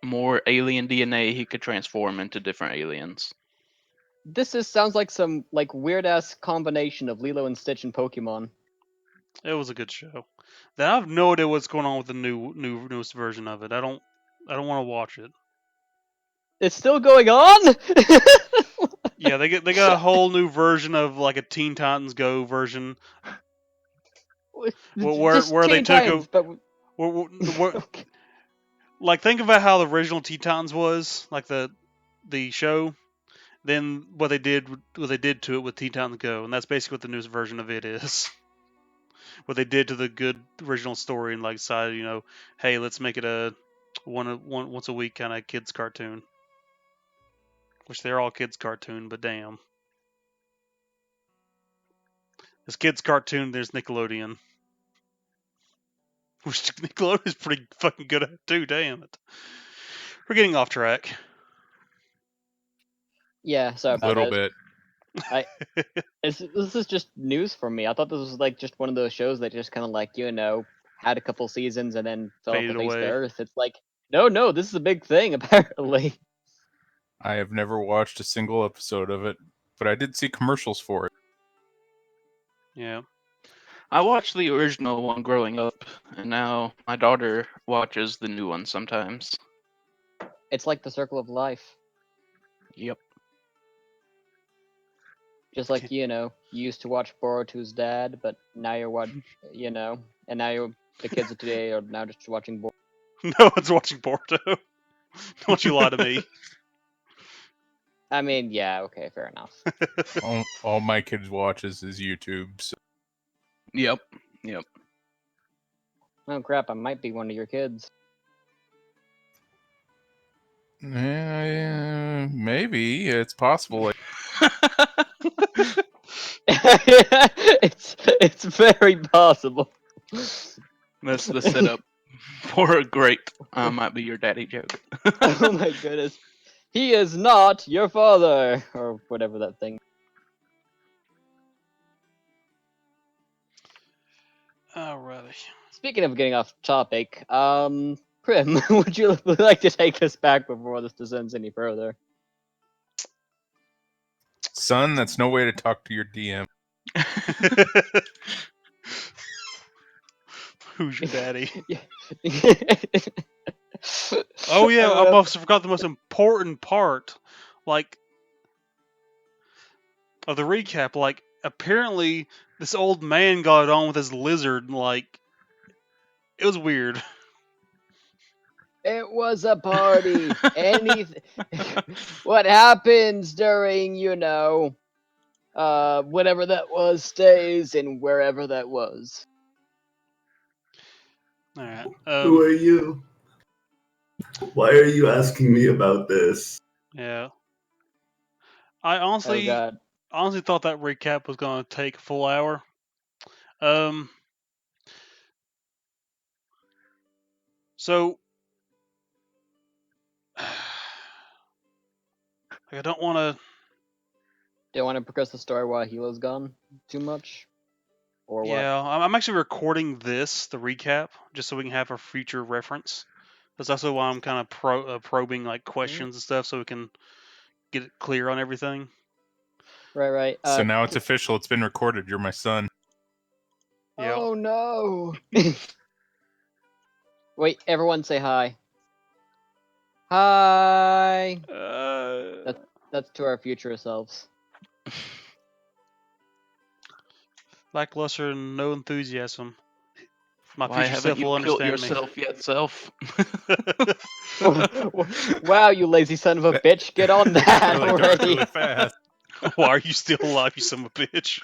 [SPEAKER 3] More alien DNA, he could transform into different aliens.
[SPEAKER 2] This sounds like some weird ass combination of Lilo and Stitch and Pokemon.
[SPEAKER 1] It was a good show. Then I have no idea what's going on with the newest version of it. I don't want to watch it.
[SPEAKER 2] It's still going on?
[SPEAKER 1] Yeah, they got a whole new version of like a Teen Titans Go version.
[SPEAKER 2] Just
[SPEAKER 1] where they
[SPEAKER 2] Teen
[SPEAKER 1] took
[SPEAKER 2] Titans,
[SPEAKER 1] a
[SPEAKER 2] but okay.
[SPEAKER 1] like think about how the original Teen Titans was, like the show. Then what they did to it with Teen Titans Go, and that's basically what the newest version of it is. What they did to the good original story and like decided, hey, let's make it a one once a week kind of kids cartoon. Which they're all kids cartoon, but damn. This kids cartoon, there's Nickelodeon. Which Nickelodeon is pretty fucking good at too, damn it. We're getting off track.
[SPEAKER 2] Yeah, sorry
[SPEAKER 4] A
[SPEAKER 2] about
[SPEAKER 4] little
[SPEAKER 2] that.
[SPEAKER 4] bit.
[SPEAKER 2] This is just news for me. I thought this was just one of those shows that just kind of had a couple seasons and then fell off the
[SPEAKER 1] Faded
[SPEAKER 2] face of the
[SPEAKER 1] away.
[SPEAKER 2] earth. It's like, no, this is a big thing apparently.
[SPEAKER 4] I have never watched a single episode of it, but I did see commercials for it.
[SPEAKER 1] Yeah.
[SPEAKER 3] I watched the original one growing up, and now my daughter watches the new one sometimes.
[SPEAKER 2] It's like the circle of life.
[SPEAKER 3] Yep.
[SPEAKER 2] Just like, you used to watch Boruto's dad, but now you're and now the kids of today are now just watching Boruto.
[SPEAKER 1] No one's watching Boruto. Don't you lie to me.
[SPEAKER 2] I mean, yeah, okay, fair enough.
[SPEAKER 4] All my kids watches is YouTube. So.
[SPEAKER 3] Yep.
[SPEAKER 2] Oh crap, I might be one of your kids.
[SPEAKER 4] Maybe it's possible.
[SPEAKER 2] It's very possible.
[SPEAKER 3] That's the setup for a great might be your daddy joke.
[SPEAKER 2] Oh my goodness. He is not your father, or whatever that thing.
[SPEAKER 1] Alrighty.
[SPEAKER 2] Speaking of getting off topic, Prim, would you like to take us back before this descends any further?
[SPEAKER 4] Son, that's no way to talk to your DM.
[SPEAKER 1] Who's your daddy?
[SPEAKER 2] Yeah.
[SPEAKER 1] Oh yeah, I must have forgot the most important part, like, of the recap. Like, apparently this old man got it on with his lizard. Like, it was weird.
[SPEAKER 2] It was a party. Anything. What happens during, whatever that was stays in wherever that was.
[SPEAKER 1] All right.
[SPEAKER 5] Who are you? Why are you asking me about this?
[SPEAKER 1] Yeah. I
[SPEAKER 2] Oh
[SPEAKER 1] honestly
[SPEAKER 2] god.
[SPEAKER 1] thought that recap was gonna take a full hour. So I don't want to.
[SPEAKER 2] Do you want to progress the story while Hilo's gone too much? Or what?
[SPEAKER 1] Yeah, I'm actually recording the recap, just so we can have a future reference. That's also why I'm kind of probing like questions and stuff, so we can get it clear on everything.
[SPEAKER 2] Right.
[SPEAKER 4] So now it's official. It's been recorded. You're my son.
[SPEAKER 1] Yeah.
[SPEAKER 2] Oh no! Wait, everyone say hi. Hi! That's to our future selves.
[SPEAKER 1] Lackluster and no enthusiasm. My
[SPEAKER 3] Why
[SPEAKER 1] future
[SPEAKER 3] haven't
[SPEAKER 1] self
[SPEAKER 3] you
[SPEAKER 1] will
[SPEAKER 3] killed
[SPEAKER 1] understand me.
[SPEAKER 3] yourself yet, self?
[SPEAKER 2] Wow, you lazy son of a bitch! Get on that
[SPEAKER 4] Really dark,
[SPEAKER 2] already!
[SPEAKER 4] really fast.
[SPEAKER 1] Why are you still alive, you son of a bitch?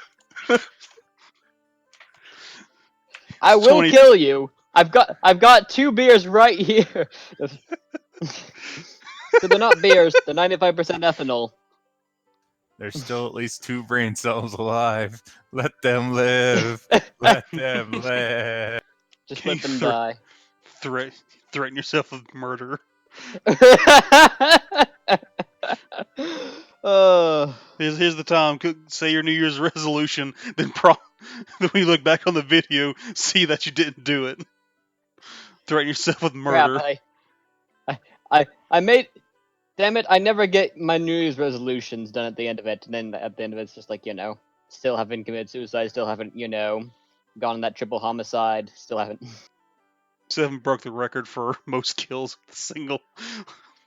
[SPEAKER 2] I
[SPEAKER 1] It's
[SPEAKER 2] will
[SPEAKER 1] 20
[SPEAKER 2] kill you. I've got 2 beers right here. So they're not beers. They're 95% ethanol.
[SPEAKER 4] There's still at least 2 brain cells alive. Let them live. Let them live.
[SPEAKER 2] Just
[SPEAKER 1] Can
[SPEAKER 2] let
[SPEAKER 1] you
[SPEAKER 2] them die.
[SPEAKER 1] threaten yourself with murder. Here's the time. Say your New Year's resolution, then then when you look back on the video, see that you didn't do it. Threaten yourself with murder.
[SPEAKER 2] Crap, I made. Damn it! I never get my New Year's resolutions done at the end of it, and then at the end of it, it's just like still haven't committed suicide, still haven't gone on that triple homicide, still haven't.
[SPEAKER 1] Seven broke the record for most kills with a single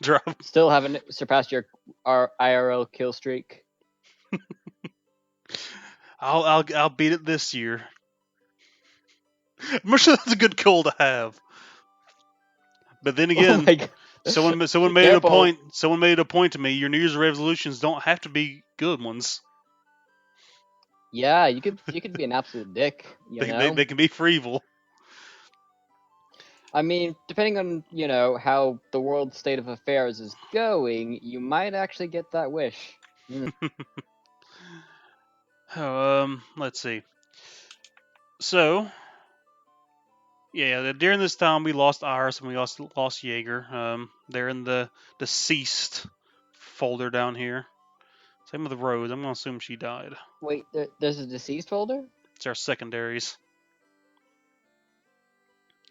[SPEAKER 1] drop.
[SPEAKER 2] Still haven't surpassed our IRL kill streak.
[SPEAKER 1] I'll beat it this year. I'm sure that's a good goal to have. But then
[SPEAKER 2] Oh
[SPEAKER 1] again,
[SPEAKER 2] my God.
[SPEAKER 1] someone made it a
[SPEAKER 2] Careful.
[SPEAKER 1] point. Someone made it a point to me. Your New Year's resolutions don't have to be good ones.
[SPEAKER 2] Yeah, you could be an absolute dick.
[SPEAKER 1] They can be for evil.
[SPEAKER 2] I mean, depending on how the world state of affairs is going, you might actually get that wish.
[SPEAKER 1] Let's see. So, yeah, during this time we lost Iris and we lost Jaeger. They're in the deceased folder down here. Same with Rose. I'm gonna assume she died.
[SPEAKER 2] Wait, there's a deceased folder?
[SPEAKER 1] It's our secondaries.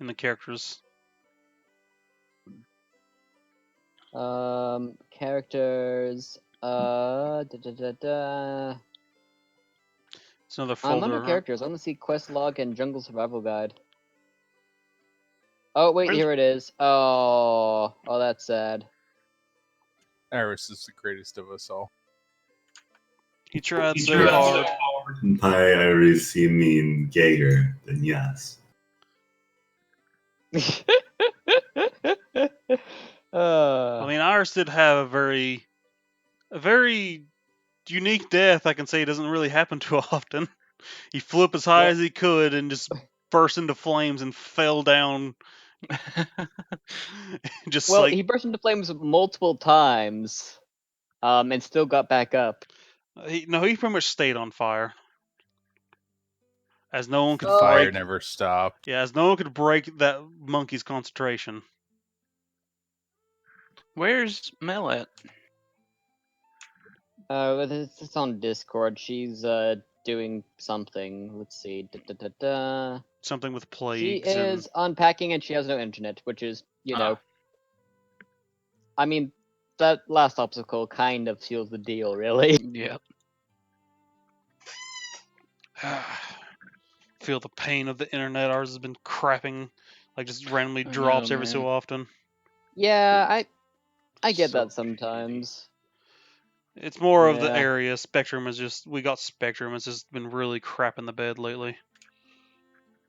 [SPEAKER 1] in the characters.
[SPEAKER 2] Characters. Da, da, da, da.
[SPEAKER 1] It's another
[SPEAKER 2] I'm under
[SPEAKER 1] folder.
[SPEAKER 2] characters. I want to see quest log and jungle survival guide. Oh wait,
[SPEAKER 3] Where's-
[SPEAKER 2] here it is. Oh, that's sad.
[SPEAKER 4] Iris is the greatest of us all.
[SPEAKER 1] He tried so hard.
[SPEAKER 5] By Iris, you mean Gator, then yes.
[SPEAKER 1] I mean, Iris did have a very unique death. I can say it doesn't really happen too often. He flew up as high as he could and just burst into flames and fell down. Just
[SPEAKER 2] well,
[SPEAKER 1] like
[SPEAKER 2] he burst into flames multiple times, and still got back up.
[SPEAKER 1] he pretty much stayed on fire. As no one could
[SPEAKER 2] Oh.
[SPEAKER 4] Fire
[SPEAKER 1] break.
[SPEAKER 4] never stopped.
[SPEAKER 1] Yeah, as no one could break that monkey's concentration.
[SPEAKER 3] Where's Mel at?
[SPEAKER 2] It's on Discord. She's doing something. Let's see. Da, da, da, da.
[SPEAKER 1] Something with
[SPEAKER 2] She
[SPEAKER 1] plagues.
[SPEAKER 2] is unpacking and she has no internet, which is, you know. I mean, that last obstacle kind of seals the deal, really.
[SPEAKER 3] Yeah.
[SPEAKER 1] And feel the pain of the internet. Ours has been crapping, like just randomly
[SPEAKER 3] I
[SPEAKER 1] drops
[SPEAKER 3] know,
[SPEAKER 1] every so
[SPEAKER 3] man.
[SPEAKER 1] often.
[SPEAKER 2] Yeah, I get
[SPEAKER 3] So
[SPEAKER 2] that sometimes.
[SPEAKER 1] It's more of the
[SPEAKER 2] Yeah.
[SPEAKER 1] area. Spectrum is just we got Spectrum. It's just been really crap in the bed lately.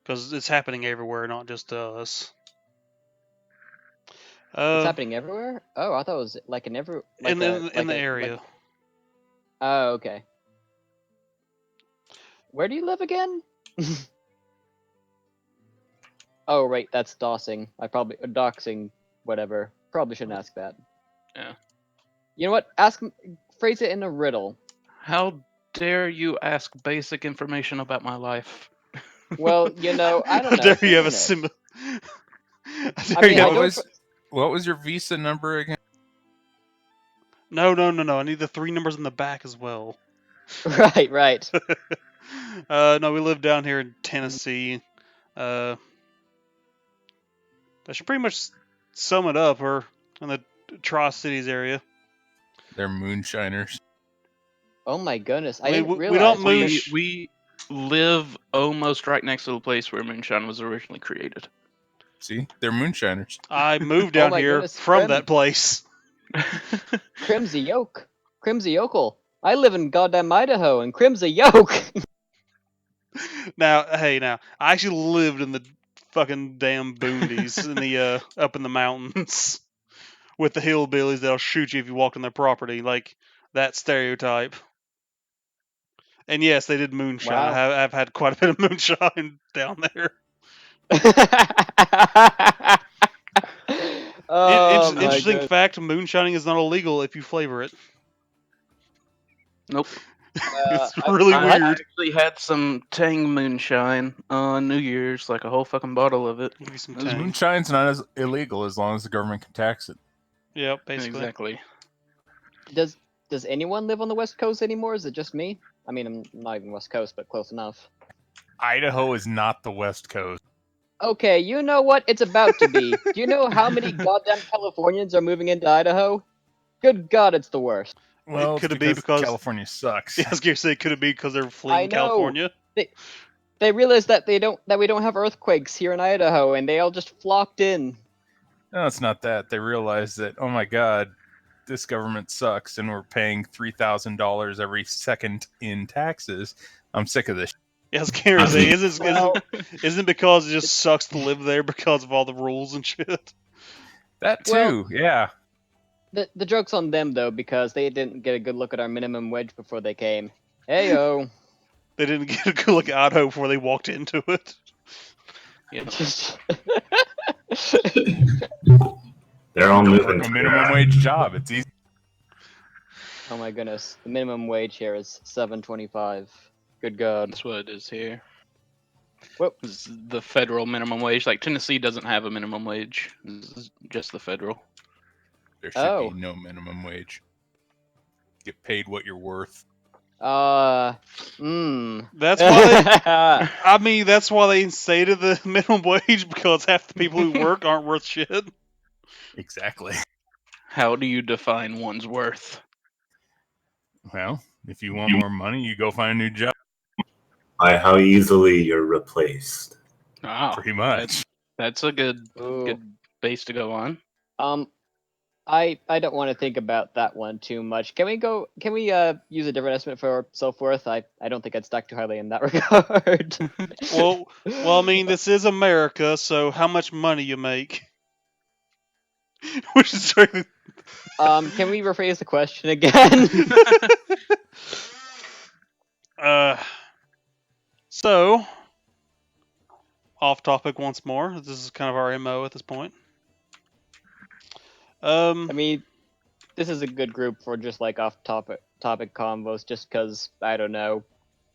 [SPEAKER 1] Because it's happening everywhere, not just to us.
[SPEAKER 2] It's happening everywhere? Oh, I thought it was like in every like
[SPEAKER 1] in the area.
[SPEAKER 2] Oh, okay. Where do you live again? Oh, right, that's doxing. Doxing, whatever. Probably shouldn't ask that.
[SPEAKER 3] Yeah.
[SPEAKER 2] You know what? Phrase it in a riddle.
[SPEAKER 3] How dare you ask basic information about my life?
[SPEAKER 2] Well, you know, I don't
[SPEAKER 1] How
[SPEAKER 2] know.
[SPEAKER 1] dare you have a
[SPEAKER 2] internet.
[SPEAKER 1] sim?
[SPEAKER 2] I mean, I
[SPEAKER 4] What
[SPEAKER 2] don't.
[SPEAKER 4] was what was your Visa number again?
[SPEAKER 1] No. I need the 3 numbers in the back as well.
[SPEAKER 2] Right.
[SPEAKER 1] No, we live down here in Tennessee. I should pretty much sum it up. We're in the Tri-Cities area.
[SPEAKER 4] They're moonshiners.
[SPEAKER 2] Oh my goodness, I
[SPEAKER 1] We-
[SPEAKER 2] didn't
[SPEAKER 1] we
[SPEAKER 2] realize.
[SPEAKER 1] don't
[SPEAKER 2] we-
[SPEAKER 1] moon-
[SPEAKER 3] We live almost right next to the place where moonshine was originally created.
[SPEAKER 4] See, they're moonshiners.
[SPEAKER 1] I moved
[SPEAKER 2] Oh
[SPEAKER 1] down
[SPEAKER 2] my
[SPEAKER 1] here
[SPEAKER 2] goodness,
[SPEAKER 1] from
[SPEAKER 2] Grim.
[SPEAKER 1] that place.
[SPEAKER 2] Crimson Yokel. I live in goddamn Idaho, and Crimson Yoke.
[SPEAKER 1] Now, I actually lived in the fucking damn boondies in the up in the mountains with the hillbillies that'll shoot you if you walk on their property, like that stereotype. And yes, they did moonshine.
[SPEAKER 2] Wow.
[SPEAKER 1] I've had quite a bit of moonshine down there.
[SPEAKER 2] Oh my
[SPEAKER 1] Interesting
[SPEAKER 2] goodness.
[SPEAKER 1] fact: moonshining is not illegal if you flavor it.
[SPEAKER 3] Nope.
[SPEAKER 1] It's really
[SPEAKER 3] I
[SPEAKER 1] weird.
[SPEAKER 3] actually had some Tang moonshine on New Year's, like a whole fucking bottle of it.
[SPEAKER 1] Give you some
[SPEAKER 3] It was
[SPEAKER 1] tang.
[SPEAKER 4] Moonshine's not as illegal as long as the government can tax it.
[SPEAKER 1] Yep, basically.
[SPEAKER 3] Exactly.
[SPEAKER 2] Does anyone live on the West Coast anymore? Is it just me? I mean, I'm not even West Coast, but close enough.
[SPEAKER 4] Idaho is not the West Coast.
[SPEAKER 2] Okay, you know what? It's about to be. Do you know how many goddamn Californians are moving into Idaho? Good God, it's the worst.
[SPEAKER 4] Well,
[SPEAKER 1] Could
[SPEAKER 4] it's
[SPEAKER 1] it be because-
[SPEAKER 4] California sucks?
[SPEAKER 1] Yeah, I was gonna say, could it be because they're fleeing
[SPEAKER 2] know.
[SPEAKER 1] California?
[SPEAKER 2] They realized that we don't have earthquakes here in Idaho, and they all just flocked in.
[SPEAKER 4] No, it's not that. They realize that, oh my God, this government sucks, and we're paying $3,000 every second in taxes. I'm sick of this.
[SPEAKER 1] Yeah, I was gonna say,
[SPEAKER 2] Well,
[SPEAKER 1] isn't it because it just sucks to live there because of all the rules and shit?
[SPEAKER 4] That too,
[SPEAKER 2] Well-
[SPEAKER 4] yeah.
[SPEAKER 2] the joke's on them though, because they didn't get a good look at our minimum wage before they came. Heyo.
[SPEAKER 1] They didn't get a good look at Idaho before they walked into it.
[SPEAKER 3] Yeah.
[SPEAKER 5] They're all moving.
[SPEAKER 4] Work a minimum wage job. It's easy.
[SPEAKER 2] Oh my goodness, the minimum wage here is $7.25. Good God.
[SPEAKER 3] That's what it is here.
[SPEAKER 2] Whoop.
[SPEAKER 3] This is the federal minimum wage. Like Tennessee doesn't have a minimum wage. This is just the federal.
[SPEAKER 4] There should
[SPEAKER 2] Oh.
[SPEAKER 4] be no minimum wage. Get paid what you're worth.
[SPEAKER 1] That's why I mean, that's why they instated the minimum wage, because half the people who work aren't worth shit.
[SPEAKER 4] Exactly.
[SPEAKER 3] How do you define one's worth?
[SPEAKER 4] Well, if you want more money, you go find a new job.
[SPEAKER 5] By how easily you're replaced.
[SPEAKER 3] Wow,
[SPEAKER 4] Pretty much.
[SPEAKER 3] that's a good
[SPEAKER 2] Ooh.
[SPEAKER 3] base to go on.
[SPEAKER 2] I don't want to think about that one too much. Can we use a different estimate for self-worth? I don't think I'd stack too highly in that regard.
[SPEAKER 1] Well, I mean, this is America, so how much money you make? Which is very...
[SPEAKER 2] Can we rephrase the question again?
[SPEAKER 1] So, off topic once more. This is kind of our MO at this point.
[SPEAKER 2] I mean, this is a good group for just like off topic convos, just because I don't know,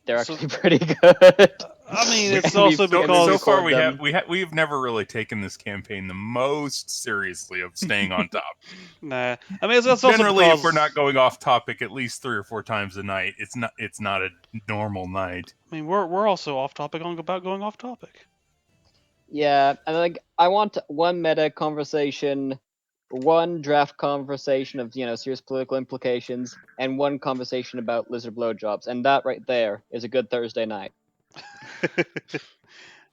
[SPEAKER 2] they're
[SPEAKER 1] So-
[SPEAKER 2] actually pretty good.
[SPEAKER 1] I mean,
[SPEAKER 2] We-
[SPEAKER 1] it's
[SPEAKER 2] we-
[SPEAKER 1] also
[SPEAKER 2] we
[SPEAKER 1] because
[SPEAKER 4] So far,
[SPEAKER 2] record them.
[SPEAKER 4] we've never really taken this campaign the most seriously of staying on top.
[SPEAKER 1] nah. I mean, it's also
[SPEAKER 4] Generally,
[SPEAKER 1] because
[SPEAKER 4] if we're not going off topic at least 3 or 4 times a night, it's not a normal night.
[SPEAKER 1] I mean, we're also off topic about going off topic.
[SPEAKER 2] Yeah, and like I want one meta conversation, one draft conversation of serious political implications, and one conversation about lizard blowjobs, and that right there is a good Thursday night.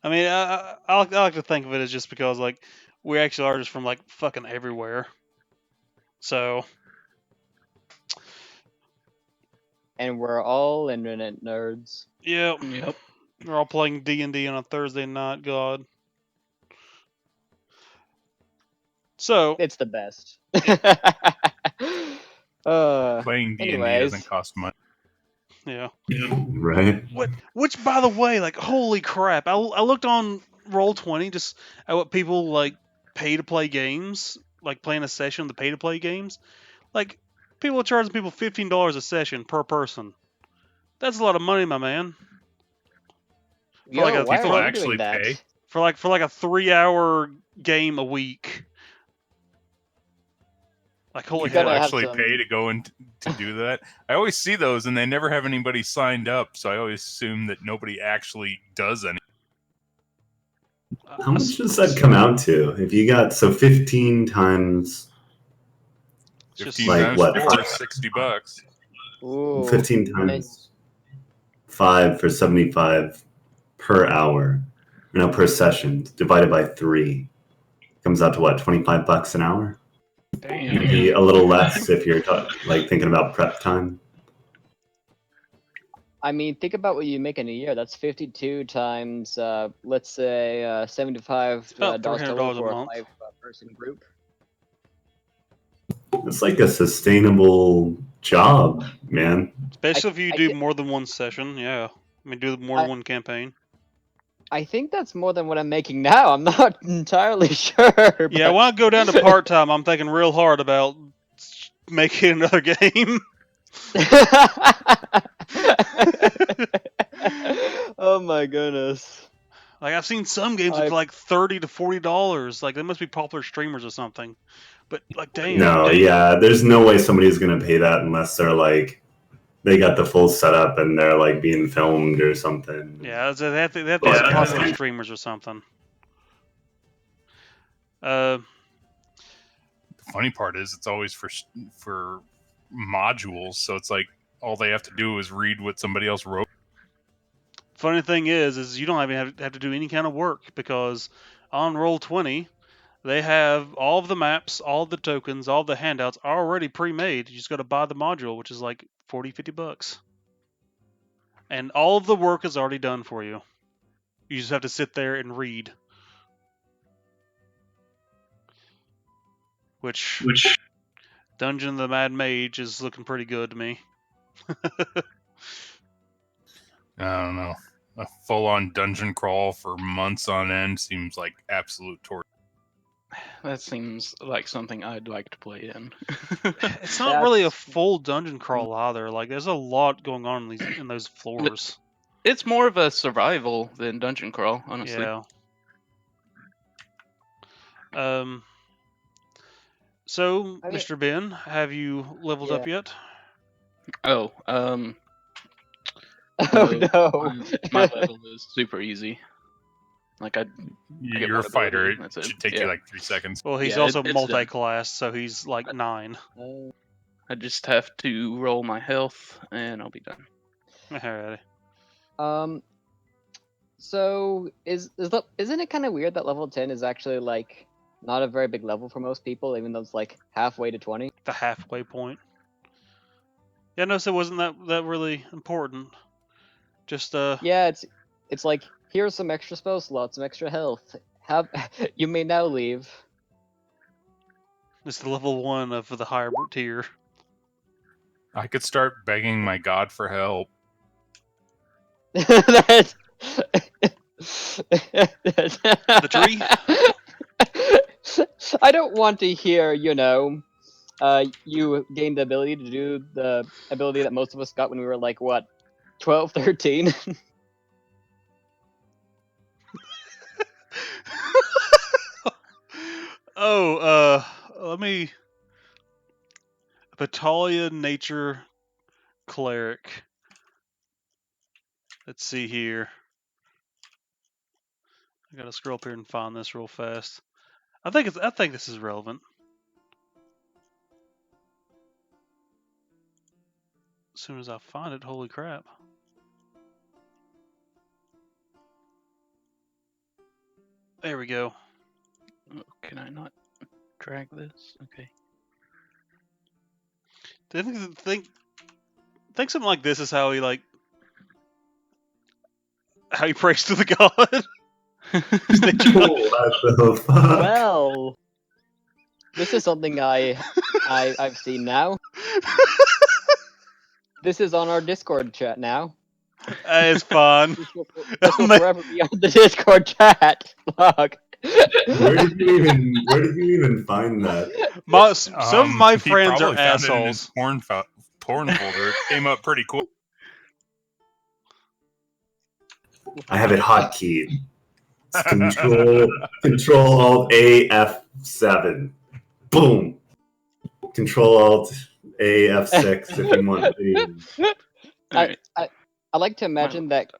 [SPEAKER 1] I mean, I like to think of it as just because like we actually are just from like fucking everywhere. So
[SPEAKER 2] And we're all internet nerds.
[SPEAKER 1] yeah,
[SPEAKER 3] Yep.
[SPEAKER 1] we're all playing D&D on a Thursday night. God. So
[SPEAKER 2] It's the best.
[SPEAKER 4] Playing D&D
[SPEAKER 2] anyways.
[SPEAKER 4] doesn't cost money.
[SPEAKER 1] yeah.
[SPEAKER 5] Right?
[SPEAKER 1] Which, by the way, like, holy crap! I looked on Roll20 just at what people like pay to play games, like playing a session, the pay to play games. Like, people are charging people $15 a session per person. That's a lot of money, my man.
[SPEAKER 2] Yo,
[SPEAKER 1] like a-
[SPEAKER 2] why
[SPEAKER 4] people
[SPEAKER 2] are you
[SPEAKER 4] actually
[SPEAKER 2] doing that?
[SPEAKER 4] pay?
[SPEAKER 1] For like a 3-hour game a week. Like, holy
[SPEAKER 2] You gotta
[SPEAKER 1] hell!
[SPEAKER 2] have
[SPEAKER 4] Actually
[SPEAKER 2] some-
[SPEAKER 4] pay to go and to do that. I always see those, and they never have anybody signed up, so I always assume that nobody actually does any.
[SPEAKER 5] How much does that come out to? If you got 15 times
[SPEAKER 1] It's just
[SPEAKER 4] 15
[SPEAKER 5] like
[SPEAKER 4] times
[SPEAKER 5] what?
[SPEAKER 4] 4 is $60.
[SPEAKER 2] Ooh.
[SPEAKER 5] 15 times 5 for 75 per hour, per session, divided by 3, comes out to what, $25 an hour?
[SPEAKER 3] Damn.
[SPEAKER 5] Maybe a little less if you're like thinking about prep time.
[SPEAKER 2] I mean, think about what you make in a year. That's 52 times, let's say, $75
[SPEAKER 1] about
[SPEAKER 2] dollars
[SPEAKER 1] $300
[SPEAKER 2] total
[SPEAKER 1] a
[SPEAKER 2] for a
[SPEAKER 1] month.
[SPEAKER 2] 5-person group.
[SPEAKER 5] It's like a sustainable job, man.
[SPEAKER 1] Especially if you
[SPEAKER 2] I
[SPEAKER 1] do
[SPEAKER 2] thi-
[SPEAKER 1] more than one session. Yeah, I mean, do more than one campaign.
[SPEAKER 2] I think that's more than what I'm making now. I'm not entirely sure.
[SPEAKER 1] Yeah, when I go down to part time, I'm thinking real hard about making another game.
[SPEAKER 2] Oh my goodness.
[SPEAKER 1] Like, I've seen some games for like $30 to $40. Like, they must be popular streamers or something. But like, damn.
[SPEAKER 5] No, yeah, there's no way somebody's gonna pay that unless they're like they got the full setup and they're like being filmed or something.
[SPEAKER 1] Yeah, they have to be popular streamers or something.
[SPEAKER 4] The funny part is it's always for modules, so it's like all they have to do is read what somebody else wrote.
[SPEAKER 1] Funny thing is you don't even have to do any kind of work, because on Roll20 they have all of the maps, all of the tokens, all of the handouts already pre-made. You just got to buy the module, which is like $40-$50. And all of the work is already done for you. You just have to sit there and read. Which Dungeon of the Mad Mage is looking pretty good to me.
[SPEAKER 4] I don't know. A full-on dungeon crawl for months on end seems like absolute torture.
[SPEAKER 3] That seems like something I'd like to play in.
[SPEAKER 1] It's not really a full dungeon crawl either. Like, there's a lot going on in those floors.
[SPEAKER 3] It's more of a survival than dungeon crawl, honestly.
[SPEAKER 1] Yeah. So, Mr. Ben, have you leveled up yet?
[SPEAKER 3] Oh,
[SPEAKER 2] Oh no.
[SPEAKER 3] My level is super easy. Like I get
[SPEAKER 4] You're a
[SPEAKER 3] one
[SPEAKER 4] fighter.
[SPEAKER 3] ability,
[SPEAKER 4] It
[SPEAKER 3] that's it.
[SPEAKER 4] should take
[SPEAKER 3] Yeah.
[SPEAKER 4] you like 3 seconds.
[SPEAKER 1] Well, he's
[SPEAKER 3] Yeah,
[SPEAKER 1] also
[SPEAKER 3] it's done.
[SPEAKER 1] multi-class, so he's like 9.
[SPEAKER 3] I just have to roll my health, and I'll be done.
[SPEAKER 1] Alrighty.
[SPEAKER 2] So isn't it kind of weird that level 10 is actually like not a very big level for most people, even though it's like halfway to 20?
[SPEAKER 1] The halfway point. Yeah, no, so it wasn't that really important. Just
[SPEAKER 2] Yeah, it's like here's some extra spell slots, some extra health. Have you may now leave.
[SPEAKER 1] it's the level 1 of the higher tier.
[SPEAKER 4] I could start begging my god for help.
[SPEAKER 2] That-
[SPEAKER 1] The tree?
[SPEAKER 2] I don't want to hear, you gained the ability to do the ability that most of us got when we were like, what, 12, 13?
[SPEAKER 1] Oh, let me. Battalion Nature Cleric. Let's see here. I gotta scroll up here and find this real fast. I think this is relevant. As soon as I find it, holy crap. There we go.
[SPEAKER 3] Oh, can I not drag this? Okay.
[SPEAKER 1] Do you think something like this is how he prays to the god?
[SPEAKER 5] What the fuck?
[SPEAKER 2] Well, this is something I've seen now. This is on our Discord chat now.
[SPEAKER 1] It's fun.
[SPEAKER 2] This will forever be on the Discord chat. Fuck.
[SPEAKER 5] Where did you even find that?
[SPEAKER 1] Some of my
[SPEAKER 4] He
[SPEAKER 1] friends are
[SPEAKER 4] probably found it in his
[SPEAKER 1] assholes.
[SPEAKER 4] porn folder. It came up pretty cool.
[SPEAKER 5] I have it hotkeyed. It's control Alt A F7. Boom. Control Alt A F6 if you want the
[SPEAKER 3] Alright.
[SPEAKER 2] I like to imagine that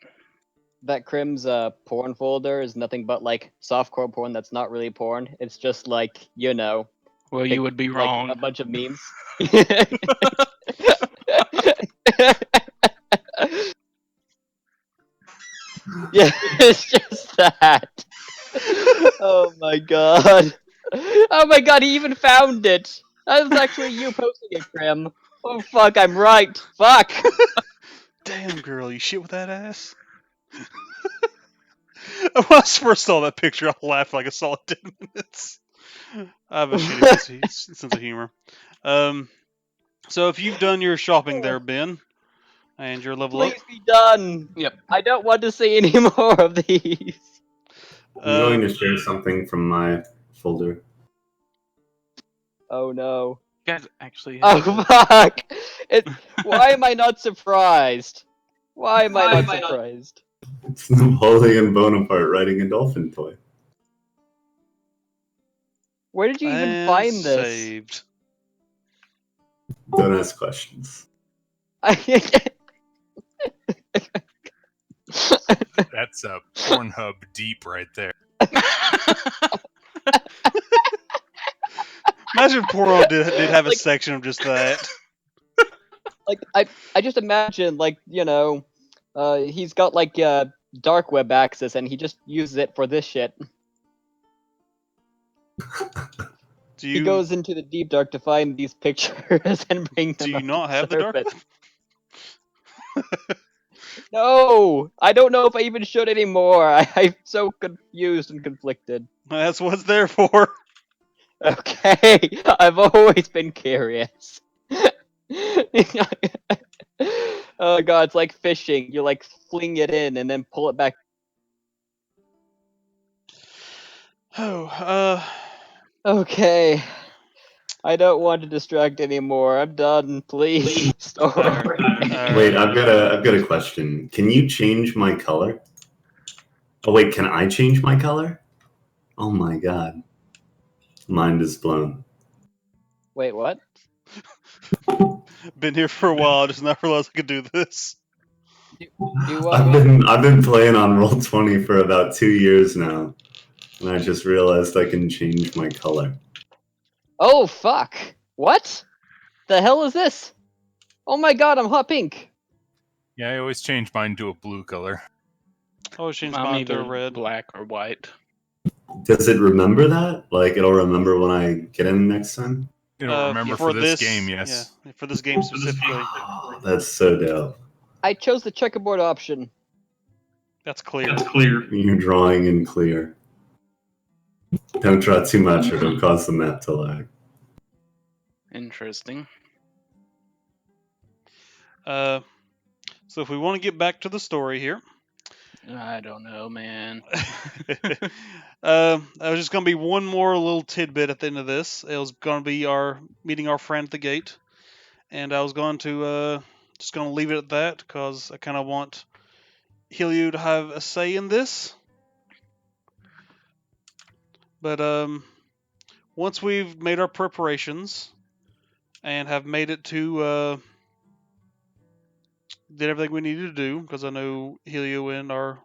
[SPEAKER 2] Crim's porn folder is nothing but like softcore porn that's not really porn. It's just like,
[SPEAKER 3] Well, you would be
[SPEAKER 2] like
[SPEAKER 3] wrong.
[SPEAKER 2] a bunch of memes. Yeah, it's just that. Oh my god. Oh my god, he even found it. That was actually you posting it, Crim. Oh fuck, I'm right. Fuck.
[SPEAKER 1] Damn, girl, you shit with that ass? When I first saw that picture, I laughed like a solid 10 minutes. I have a shitty sense of humor. So if you've done your shopping there, Ben, and you're level up,
[SPEAKER 2] Please be done.
[SPEAKER 3] Yep.
[SPEAKER 2] I don't want to see any more of these.
[SPEAKER 5] I'm going to share something from my folder.
[SPEAKER 2] Oh no.
[SPEAKER 3] You guys actually
[SPEAKER 2] Oh
[SPEAKER 3] have
[SPEAKER 2] fuck! Why am I not surprised? Why am I not surprised?
[SPEAKER 5] It's Napoleon Bonaparte riding a dolphin toy.
[SPEAKER 2] Where did you even
[SPEAKER 1] and
[SPEAKER 2] find this?
[SPEAKER 1] saved.
[SPEAKER 5] Don't ask questions.
[SPEAKER 4] That's a Pornhub deep right there.
[SPEAKER 1] Imagine Poro did have a
[SPEAKER 2] Like-
[SPEAKER 1] section of just that.
[SPEAKER 2] Like I just imagine he's got like dark web access and he just uses it for this shit.
[SPEAKER 1] Do
[SPEAKER 2] He
[SPEAKER 1] you
[SPEAKER 2] goes into the deep dark to find these pictures and bring them
[SPEAKER 1] do you
[SPEAKER 2] up
[SPEAKER 1] not
[SPEAKER 2] to
[SPEAKER 1] have the dark
[SPEAKER 2] surface.
[SPEAKER 1] web?
[SPEAKER 2] No, I don't know if I even should anymore. I'm so confused and conflicted.
[SPEAKER 1] That's what it's there for.
[SPEAKER 2] Okay, I've always been curious. Oh god, it's like fishing. You like fling it in and then pull it back.
[SPEAKER 1] Oh,
[SPEAKER 2] Okay, I don't want to distract anymore. I'm done. Please, story.
[SPEAKER 5] Wait, I've got a question. Can you change my color? Oh wait, can I change my color? Oh my god. Mind is blown.
[SPEAKER 2] Wait, what?
[SPEAKER 1] been here for a while. Just not realized I could do this.
[SPEAKER 2] Do what?
[SPEAKER 5] I've been playing on Roll20 for about 2 years now, and I just realized I can change my color.
[SPEAKER 2] Oh fuck! What? The hell is this? Oh my god, I'm hot pink.
[SPEAKER 4] Yeah, I always change mine to a blue color.
[SPEAKER 1] I always change
[SPEAKER 3] I'm
[SPEAKER 1] mine to a
[SPEAKER 3] either
[SPEAKER 1] red.
[SPEAKER 3] black or white.
[SPEAKER 5] Does it remember that? Like, it'll remember when I get in next time?
[SPEAKER 4] It'll remember
[SPEAKER 1] for
[SPEAKER 4] for this game,
[SPEAKER 1] Yeah,
[SPEAKER 4] yes.
[SPEAKER 1] for this game specifically.
[SPEAKER 5] Oh, that's so dope.
[SPEAKER 2] I chose the checkerboard option.
[SPEAKER 1] That's clear.
[SPEAKER 5] You're drawing in clear. Don't draw too much or it'll cause the map to lag.
[SPEAKER 3] Interesting.
[SPEAKER 1] So if we want to get back to the story here,
[SPEAKER 3] I don't know, man.
[SPEAKER 1] I was just going to be one more little tidbit at the end of this. It was going to be our meeting our friend at the gate, and I was going to just going to leave it at that because I kind of want Helio to have a say in this. But once we've made our preparations and have made it to did everything we needed to do, because I know Helio and our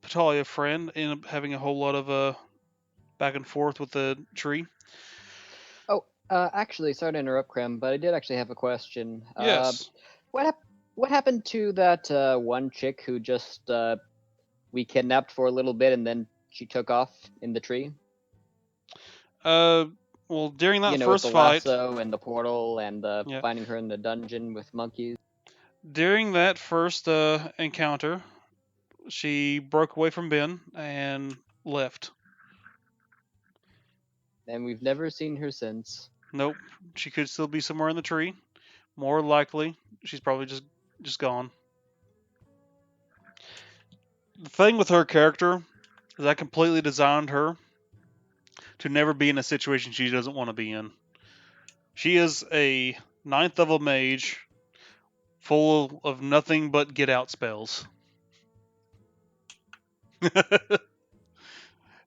[SPEAKER 1] Patalia friend ended up having a whole lot of back and forth with the tree.
[SPEAKER 2] Actually, sorry to interrupt, Krem, but I did actually have a question.
[SPEAKER 1] Yes.
[SPEAKER 2] What happened to that one chick who just we kidnapped for a little bit and then she took off in the tree?
[SPEAKER 1] Well, during that
[SPEAKER 2] With
[SPEAKER 1] first
[SPEAKER 2] the
[SPEAKER 1] fight,
[SPEAKER 2] lasso and the portal and
[SPEAKER 1] Yeah.
[SPEAKER 2] finding her in the dungeon with monkeys.
[SPEAKER 1] during that first encounter, she broke away from Ben and left.
[SPEAKER 2] And we've never seen her since.
[SPEAKER 1] Nope, she could still be somewhere in the tree. More likely, she's probably just gone. The thing with her character is I completely designed her to never be in a situation she doesn't want to be in. She is a 9th level mage full of nothing but get out spells.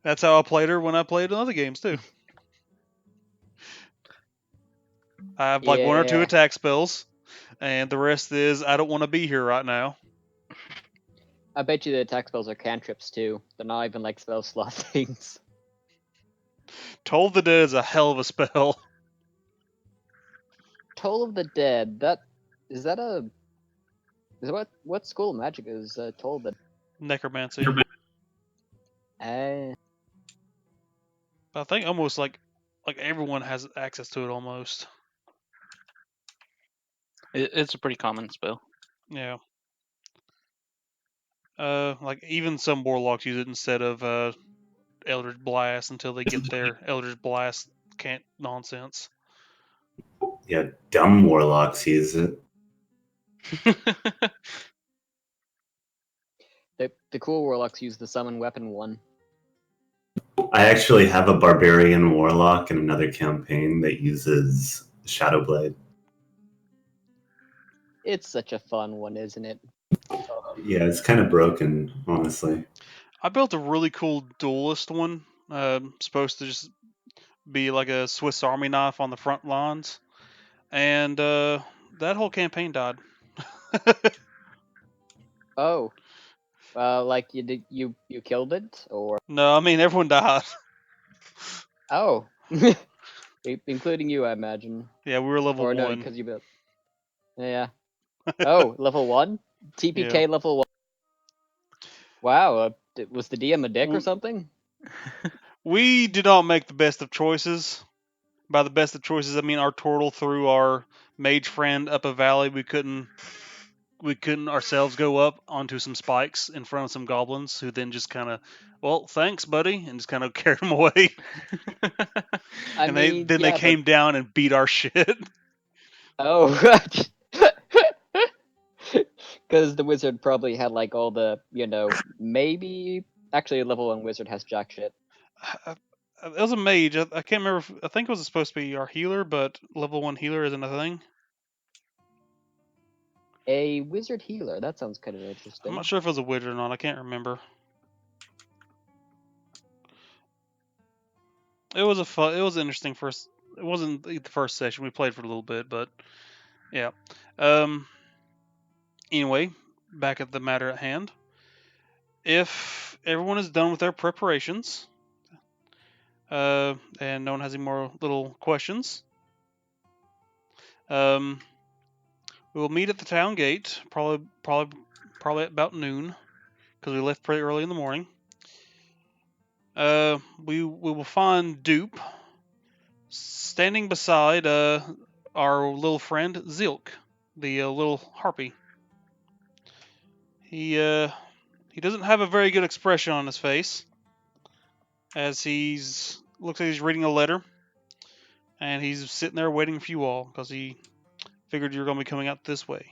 [SPEAKER 1] That's how I played her when I played in other games too. I have like one or two
[SPEAKER 2] Yeah.
[SPEAKER 1] attack spells, and the rest is I don't want to be here right now.
[SPEAKER 2] I bet you the attack spells are cantrips too. They're not even like spell slot things.
[SPEAKER 1] Toll the Dead is a hell of a spell.
[SPEAKER 2] Toll of the Dead. That is that a is what school of magic is Toll of the
[SPEAKER 1] Necromancy.
[SPEAKER 2] Eh,
[SPEAKER 1] I think almost like everyone has access to it almost.
[SPEAKER 3] It's a pretty common spell.
[SPEAKER 1] Yeah. Like even some warlocks use it instead of Eldritch Blast until they get their Eldritch Blast can't nonsense.
[SPEAKER 5] Yeah, dumb warlocks use it.
[SPEAKER 2] the cool warlocks use the summon weapon one.
[SPEAKER 5] I actually have a barbarian warlock in another campaign that uses Shadowblade.
[SPEAKER 2] It's such a fun one, isn't it?
[SPEAKER 5] Yeah, it's kind of broken, honestly.
[SPEAKER 1] I built a really cool duelist one. Supposed to just be like a Swiss Army knife on the front lines, and that whole campaign died.
[SPEAKER 2] Oh, like you killed it or
[SPEAKER 1] No, I mean everyone died.
[SPEAKER 2] oh, including you, I imagine.
[SPEAKER 1] Yeah, we were level
[SPEAKER 2] Or no,
[SPEAKER 1] 1.
[SPEAKER 2] because you built. Yeah. Oh, level 1? TPK
[SPEAKER 1] Yeah.
[SPEAKER 2] level 1. Wow, was the DM a dick or
[SPEAKER 1] We-
[SPEAKER 2] something?
[SPEAKER 1] We did not make the best of choices. By the best of choices, I mean our turtle threw our mage friend up a valley. We couldn't ourselves go up onto some spikes in front of some goblins, who then just kind of, well, thanks, buddy, and just kind of carried them away.
[SPEAKER 2] I
[SPEAKER 1] And
[SPEAKER 2] mean,
[SPEAKER 1] they
[SPEAKER 2] yeah,
[SPEAKER 1] came down and beat our shit.
[SPEAKER 2] Oh, because the wizard probably had like all the, maybe actually a level 1 wizard has jack shit.
[SPEAKER 1] It was a mage. I can't remember. I think it was supposed to be our healer, but level 1 healer isn't a thing.
[SPEAKER 2] A wizard healer. That sounds kind of
[SPEAKER 1] I'm
[SPEAKER 2] interesting.
[SPEAKER 1] not sure if it was a wizard or not. I can't remember. It was it was interesting first. It wasn't the first session. We played for a little bit, but yeah. Anyway, back at the matter at hand. If everyone is done with their preparations, and no one has any more little questions, we will meet at the town gate, probably at about noon, because we left pretty early in the morning. We will find Dupe standing beside our little friend Zilk, the little harpy. He doesn't have a very good expression on his face, as looks like he's reading a letter, and he's sitting there waiting for you all because he figured you're going to be coming out this way.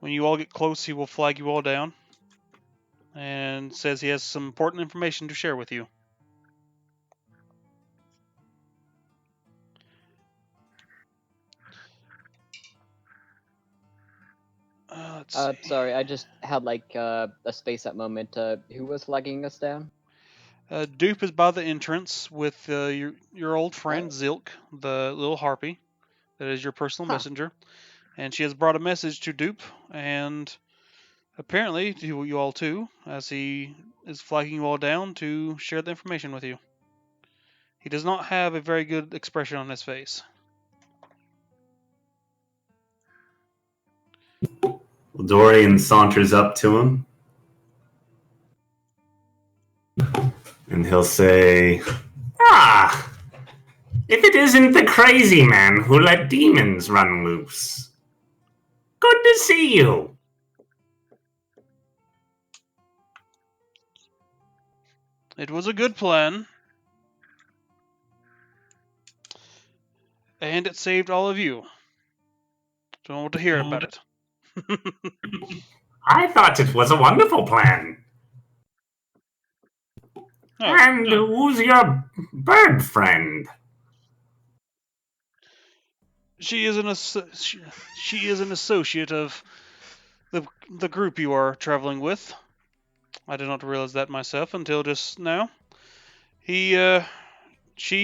[SPEAKER 1] When you all get close, he will flag you all down and says he has some important information to share with you. Let's see.
[SPEAKER 2] Sorry, I just had like a space that moment. Who was flagging us down?
[SPEAKER 1] Dupe is by the entrance with your old friend Zilk, the little harpy that is your personal messenger, and she has brought a message to Dupe, and apparently to you all too, as he is flagging you all down to share the information with you. He does not have a very good expression on his face.
[SPEAKER 5] Dorian saunters up to him, and he'll say, "Ah, if it isn't the crazy man who let demons run loose. Good to see you."
[SPEAKER 1] It was a good plan, and it saved all of you. Don't want to hear about it.
[SPEAKER 5] I thought it was a wonderful plan.
[SPEAKER 1] Oh,
[SPEAKER 5] And who's your bird friend?
[SPEAKER 1] she is she is an associate of the group you are traveling with. I did not realize that myself until just now. She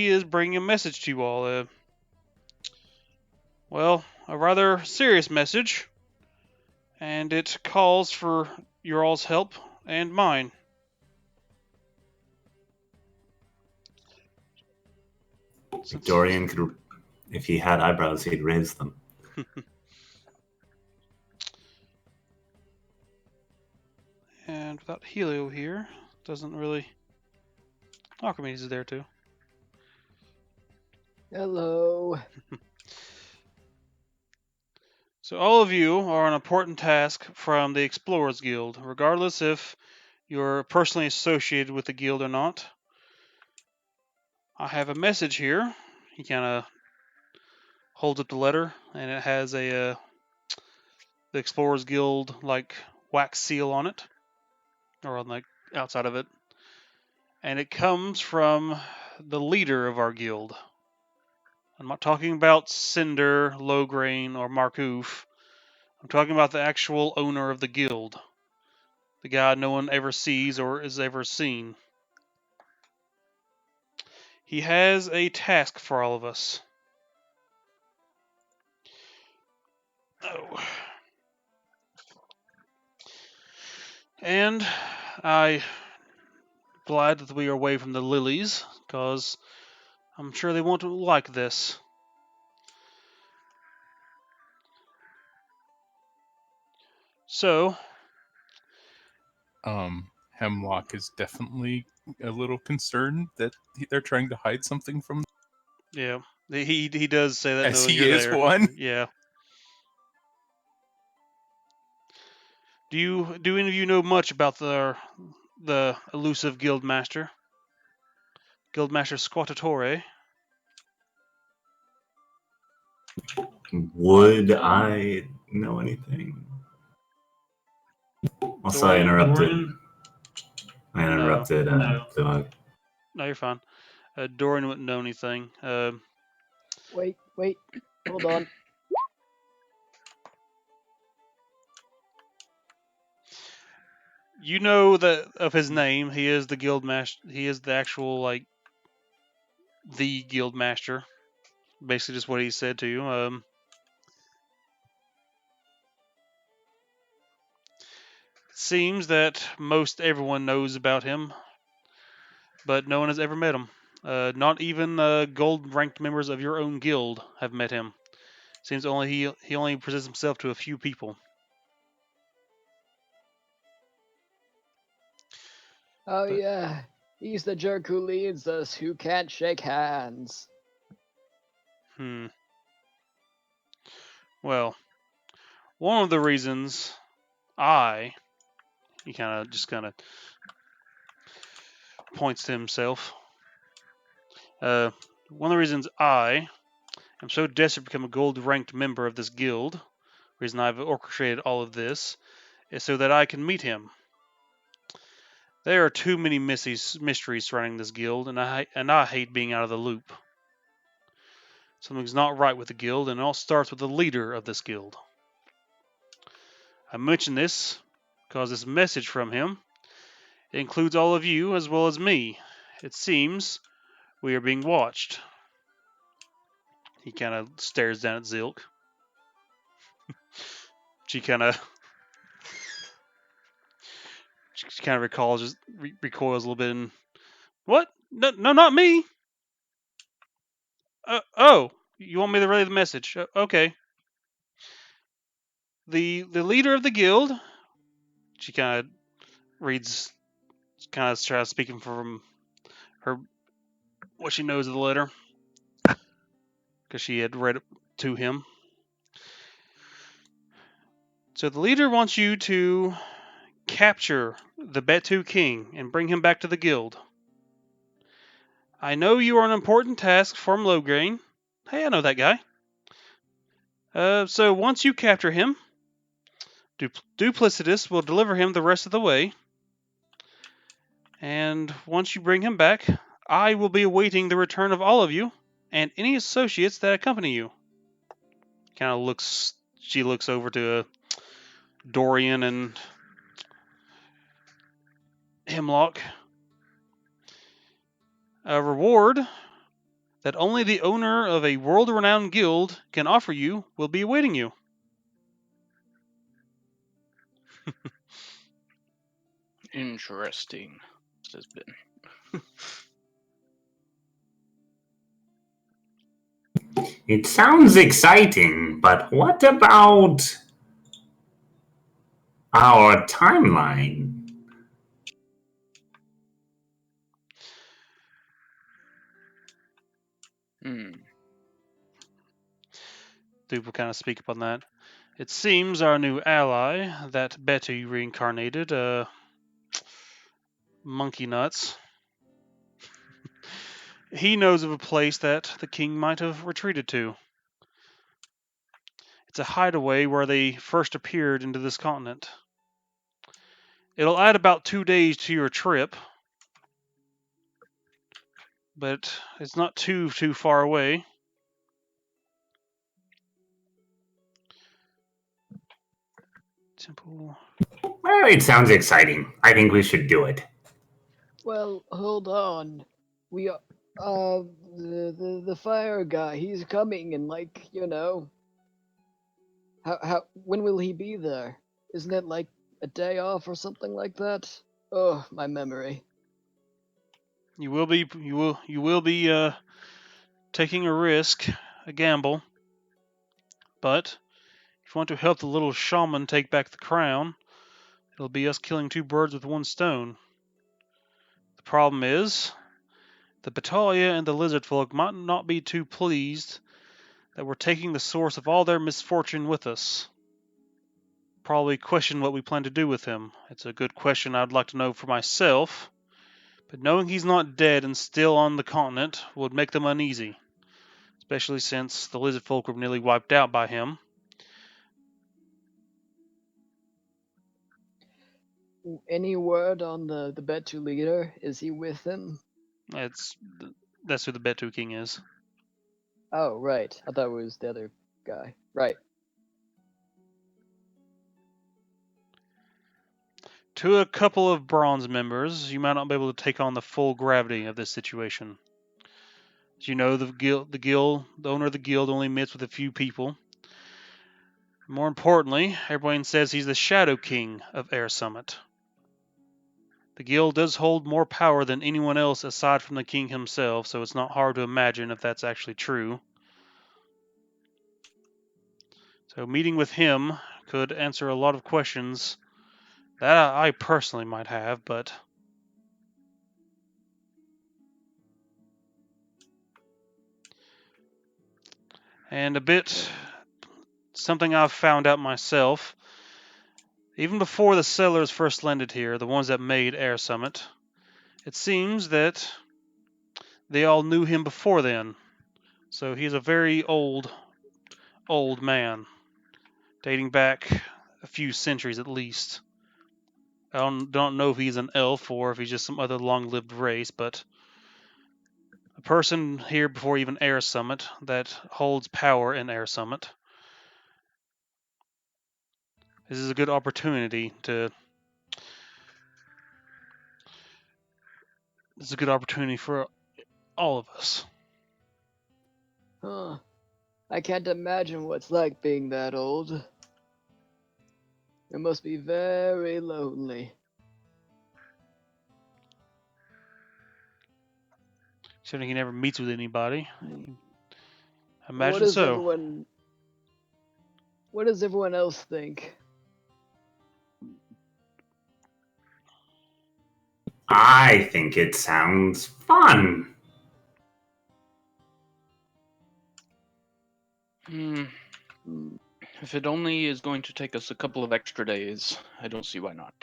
[SPEAKER 1] is bringing a message to you all. Well, a rather serious message, and it calls for your all's help and mine.
[SPEAKER 5] Dorian could, if he had eyebrows, he'd raise them.
[SPEAKER 1] And without Helio here, doesn't really. Archimedes is there too.
[SPEAKER 2] Hello.
[SPEAKER 1] So all of you are on an important task from the Explorers Guild, regardless if you're personally associated with the guild or not. I have a message here. He kind of holds up the letter, and it has the Explorers Guild like wax seal on it, or on the outside of it, and it comes from the leader of our guild. I'm not talking about Cinder, Lograin, or Markoof. I'm talking about the actual owner of the guild. The guy no one ever sees or is ever seen. He has a task for all of us. Oh. And I'm glad that we are away from the lilies, because I'm sure they won't like this. So,
[SPEAKER 4] Hemlock is definitely a little concerned that they're trying to hide something from.
[SPEAKER 1] yeah, he does say that
[SPEAKER 4] As
[SPEAKER 1] knowing
[SPEAKER 4] he
[SPEAKER 1] you're
[SPEAKER 4] is
[SPEAKER 1] there.
[SPEAKER 4] one.
[SPEAKER 1] Yeah. Do any of you know much about the elusive guildmaster? Guildmaster Squattatore?
[SPEAKER 5] Would I know anything? Also, I interrupted. I interrupted. Dog.
[SPEAKER 1] No, you're fine. Dorian wouldn't know anything.
[SPEAKER 2] Wait, hold on.
[SPEAKER 1] You know that of his name. He is the guildmaster. He is the actual the guildmaster. Basically, just what he said to you. seems that most everyone knows about him, but no one has ever met him. Not even gold-ranked members of your own guild have met him. Seems only he only presents himself to a few people.
[SPEAKER 2] Oh
[SPEAKER 1] But-
[SPEAKER 2] yeah, he's the jerk who leads us, who can't shake hands.
[SPEAKER 1] Well, one of the reasons he kind of points to himself. One of the reasons I am so desperate to become a gold-ranked member of this guild, reason I've orchestrated all of this, is so that I can meet him. There are too many mysteries surrounding this guild, and I hate being out of the loop. Something's not right with the guild, and it all starts with the leader of this guild. I mention this because this message from him includes all of you as well as me. It seems we are being watched. He kind of stares down at Zilk. She kind of recoils a little bit and, what? No, not me. Oh, you want me to relay the message? Okay. The leader of the guild. She kind of reads, kind of tries speaking from her what she knows of the letter, because she had read it to him. So the leader wants you to capture the Betu King and bring him back to the guild. I know you are an important task from Lograin. Hey, I know that guy. So once you capture him, Duplicitous will deliver him the rest of the way. And once you bring him back, I will be awaiting the return of all of you and any associates that accompany you. She looks over to Dorian and Hemlock. A reward that only the owner of a world-renowned guild can offer you will be awaiting you.
[SPEAKER 3] Interesting. This has been.
[SPEAKER 5] It sounds exciting, but what about our timeline?
[SPEAKER 1] Duke will kind of speak up on that. It seems our new ally, that Betty reincarnated, Monkey Nuts, he knows of a place that the king might have retreated to. It's a hideaway where they first appeared into this continent. It'll add about 2 days to your trip, but it's not too far away. Temple.
[SPEAKER 5] Well, it sounds exciting. I think we should do it.
[SPEAKER 2] Well, hold on. We are, the fire guy, he's coming in, like, when will he be there? Isn't it like a day off or something like that? Oh, my memory.
[SPEAKER 1] You will be taking a risk, a gamble. But if you want to help the little shaman take back the crown, it'll be us killing 2 birds with 1 stone. The problem is, the Batalia and the lizard folk might not be too pleased that we're taking the source of all their misfortune with us. Probably question what we plan to do with him. It's a good question I'd like to know for myself, but knowing he's not dead and still on the continent would make them uneasy, especially since the lizard folk were nearly wiped out by him.
[SPEAKER 2] Any word on the Betu leader? Is he with him?
[SPEAKER 1] That's who the Betu King is.
[SPEAKER 2] Oh, right. I thought it was the other guy. Right.
[SPEAKER 1] To a couple of bronze members, you might not be able to take on the full gravity of this situation. As you know, the owner of the guild only meets with a few people. More importantly, everyone says he's the Shadow King of Air Summit. The guild does hold more power than anyone else aside from the king himself, so it's not hard to imagine if that's actually true. So meeting with him could answer a lot of questions that I personally might have, but and a bit something I've found out myself. Even before the settlers first landed here, the ones that made Air Summit, it seems that they all knew him before then. So he's a very old man, dating back a few centuries at least. I don't know if he's an elf or if he's just some other long-lived race, but a person here before even Air Summit that holds power in Air Summit. This is a good opportunity to. This is a good opportunity for all of us.
[SPEAKER 2] Huh. I can't imagine what it's like being that old. It must be very lonely.
[SPEAKER 1] Considering he never meets with anybody. I
[SPEAKER 2] What
[SPEAKER 1] imagine
[SPEAKER 2] does
[SPEAKER 1] so.
[SPEAKER 2] What does everyone else think?
[SPEAKER 5] I think it sounds fun.
[SPEAKER 3] Hmm.
[SPEAKER 2] Hmm.
[SPEAKER 3] If it only is going to take us a couple of extra days, I don't see why not.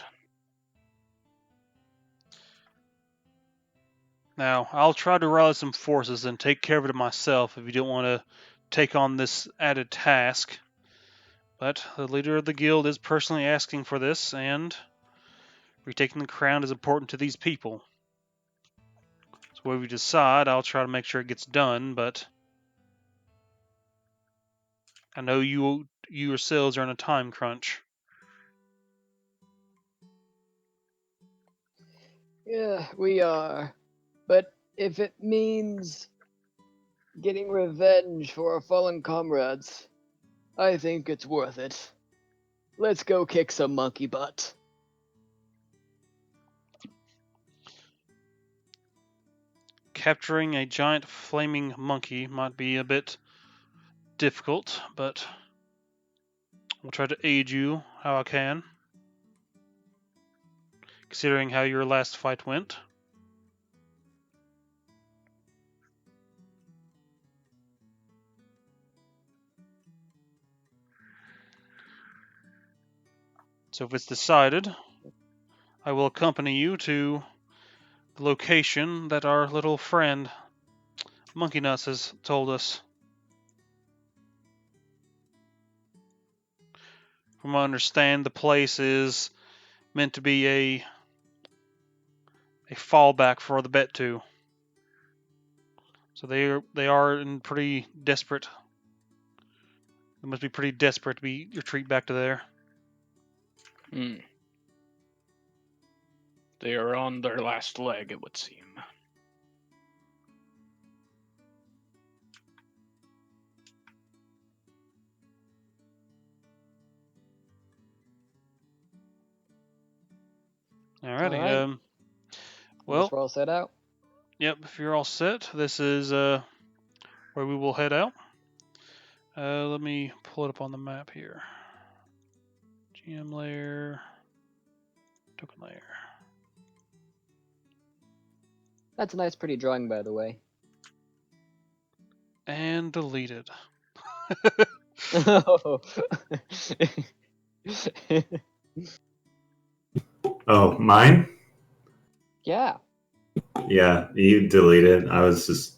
[SPEAKER 1] Now, I'll try to rally some forces and take care of it myself if you don't want to take on this added task. But the leader of the guild is personally asking for this, and retaking the crown is important to these people. So whatever you decide, I'll try to make sure it gets done, but I know you yourselves are in a time crunch.
[SPEAKER 2] Yeah, we are. But if it means getting revenge for our fallen comrades, I think it's worth it. Let's go kick some monkey butt.
[SPEAKER 1] Capturing a giant flaming monkey might be a bit difficult, but I'll try to aid you how I can, considering how your last fight went. So if it's decided, I will accompany you to the location that our little friend Monkey Nuts has told us. From what I understand, the place is meant to be a fallback for the Bet2. So they are in pretty desperate. They must be pretty desperate to be retreat back to there.
[SPEAKER 3] Hmm. They are on their last leg, it would seem.
[SPEAKER 1] Alrighty.
[SPEAKER 2] All right. Guess
[SPEAKER 1] Well,
[SPEAKER 2] we're all set out.
[SPEAKER 1] yep. If you're all set, this is where we will head out. Let me pull it up on the map here. GM layer, token layer,
[SPEAKER 2] That's a nice, pretty drawing, by the way.
[SPEAKER 1] and deleted.
[SPEAKER 5] Oh, mine?
[SPEAKER 2] Yeah.
[SPEAKER 5] Yeah, you deleted. I was just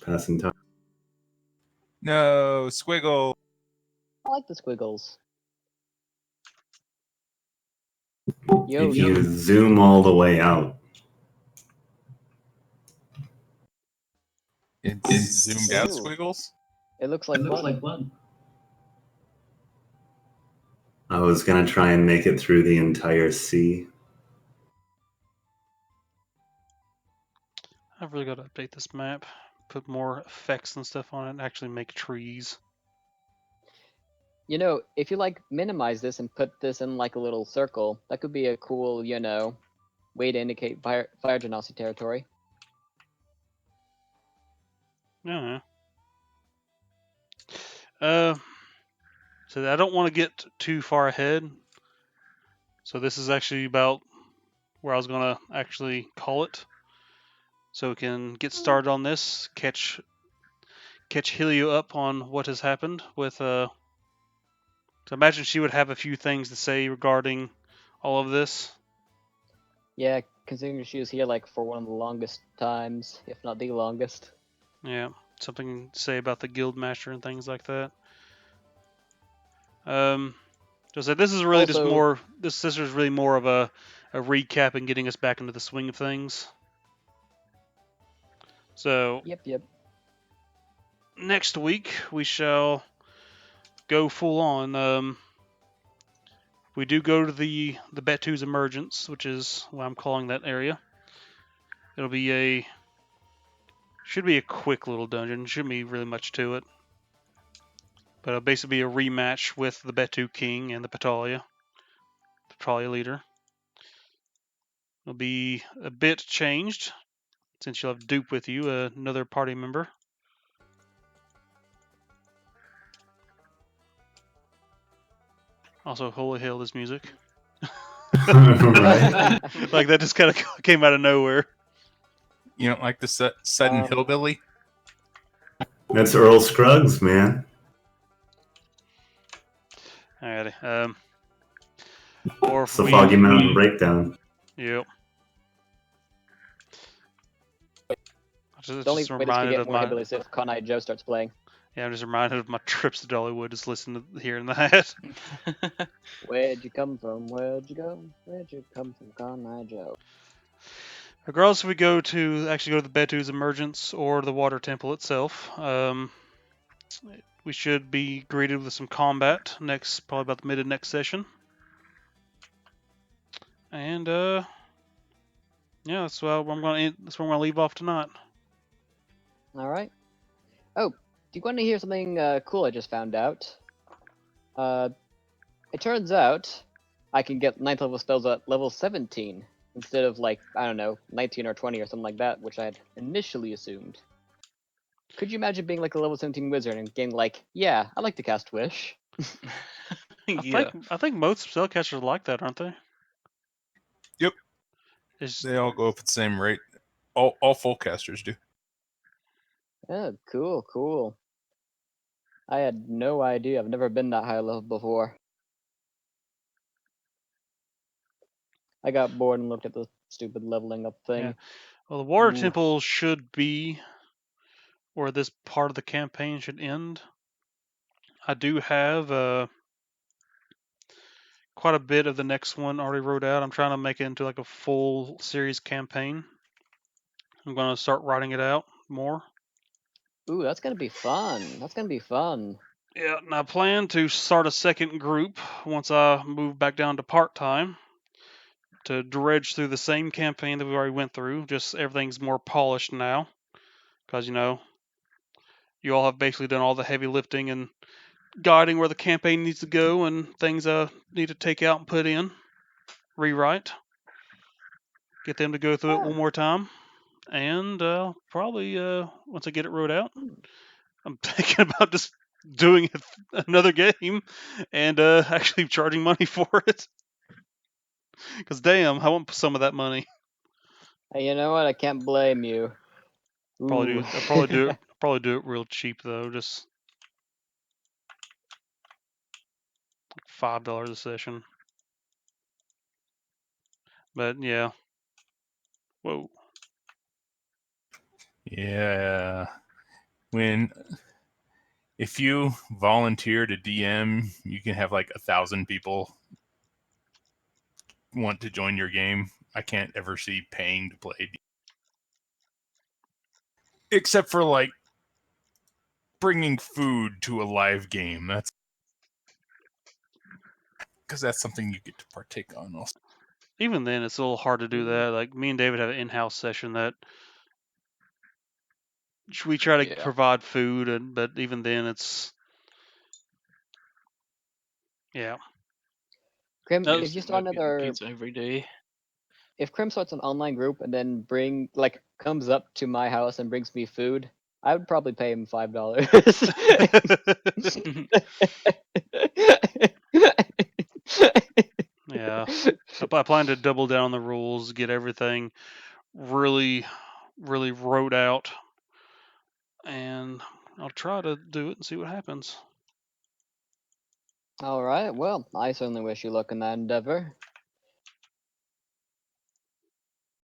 [SPEAKER 5] passing time.
[SPEAKER 4] No, squiggle.
[SPEAKER 2] I like the squiggles.
[SPEAKER 5] If you zoom all the way out.
[SPEAKER 4] It's zoomed out
[SPEAKER 2] Ooh.
[SPEAKER 4] squiggles.
[SPEAKER 2] It looks like blood.
[SPEAKER 5] I was gonna try and make it through the entire sea.
[SPEAKER 1] I've really got to update this map, put more effects and stuff on it, and actually make trees.
[SPEAKER 2] You know, if you like minimize this and put this in like a little circle, that could be a cool, way to indicate fire genocide territory.
[SPEAKER 1] Yeah. So I don't want to get too far ahead. So this is actually about where I was gonna actually call it. So we can get started on this. Catch Helio up on what has happened with. So imagine she would have a few things to say regarding all of this.
[SPEAKER 2] Yeah, considering she was here like for one of the longest times, if not the longest.
[SPEAKER 1] Yeah, something to say about the guild master and things like that. Just that this is really just
[SPEAKER 2] Also-
[SPEAKER 1] more. This is really more of a recap and getting us back into the swing of things. So
[SPEAKER 2] Yep.
[SPEAKER 1] next week we shall go full on. We do go to the Betu's emergence, which is what I'm calling that area. It'll be should be a quick little dungeon. Shouldn't be really much to it. But it'll basically be a rematch with the Betu King and the Patalia leader. It'll be a bit changed since you'll have Dupe with you, another party member. Also, holy hell, this music.
[SPEAKER 5] Right.
[SPEAKER 1] Like that just kind of came out of nowhere.
[SPEAKER 4] You don't like the sudden hillbilly?
[SPEAKER 5] That's Earl Scruggs, man.
[SPEAKER 1] Alrighty. Or
[SPEAKER 5] It's the Foggy Mountain Breakdown.
[SPEAKER 1] Yep.
[SPEAKER 2] The only way this could get more hillbilly is if Con Eye Joe starts playing.
[SPEAKER 1] Yeah, I'm just reminded of my trips to Dollywood, just listening to hearing that.
[SPEAKER 2] Where'd you come from? Where'd you go? Where'd you come from, Con Eye Joe?
[SPEAKER 1] Regardless if we go to the Betu's emergence or the water temple itself, we should be greeted with some combat probably about the mid of next session. And yeah, that's where I'm gonna leave off tonight.
[SPEAKER 2] All right. Oh, do you want to hear something cool I just found out? It turns out I can get 9th level spells at level 17 instead of like, I don't know, 19 or 20 or something like that, which I had initially assumed. Could you imagine being like a level 17 wizard and getting like, yeah, I like to cast Wish?
[SPEAKER 3] Yeah.
[SPEAKER 1] I think most spellcasters are like that, aren't they?
[SPEAKER 4] Yep.
[SPEAKER 1] It's,
[SPEAKER 4] They all go up at the same rate. All full casters do.
[SPEAKER 2] Oh, cool. I had no idea. I've never been that high level before. I got bored and looked at the stupid leveling up thing.
[SPEAKER 1] Yeah. Well, the water
[SPEAKER 2] Ooh.
[SPEAKER 1] temple should be where this part of the campaign should end. I do have quite a bit of the next one already wrote out. I'm trying to make it into like a full series campaign. I'm going to start writing it out more.
[SPEAKER 2] Ooh, that's gonna be fun.
[SPEAKER 1] Yeah, and I plan to start a second group once I move back down to part-time to dredge through the same campaign that we already went through. Just everything's more polished now because, you all have basically done all the heavy lifting and guiding where the campaign needs to go and things I need to take out and put in, rewrite, get them to go through it one more time, and probably once I get it wrote out, I'm thinking about just doing another game and actually charging money for it. Because damn, I want some of that money.
[SPEAKER 2] Hey, you know what? I can't blame you.
[SPEAKER 1] Probably
[SPEAKER 2] Ooh.
[SPEAKER 1] probably do it real cheap though, just $5 a session. But yeah. Whoa.
[SPEAKER 4] Yeah. If you volunteer to DM, you can have like 1,000 people want to join your game. I can't ever see paying to play, except for like bringing food to a live game. That's because that's something you get to partake on. Also,
[SPEAKER 1] Even then, it's a little hard to do that. Like me and David have an in-house session that we try to
[SPEAKER 3] Yeah.
[SPEAKER 1] provide food, but even then, it's Yeah.
[SPEAKER 2] Crim,
[SPEAKER 1] No,
[SPEAKER 2] if you
[SPEAKER 3] It
[SPEAKER 2] start
[SPEAKER 3] might be the
[SPEAKER 2] another,
[SPEAKER 3] pizza every day.
[SPEAKER 2] if Crim starts an online group and then comes up to my house and brings me food, I would probably pay him $5.
[SPEAKER 1] yeah. I plan to double down on the rules, get everything really, really wrote out, and I'll try to do it and see what happens.
[SPEAKER 2] All right. Well, I certainly wish you luck in that endeavor.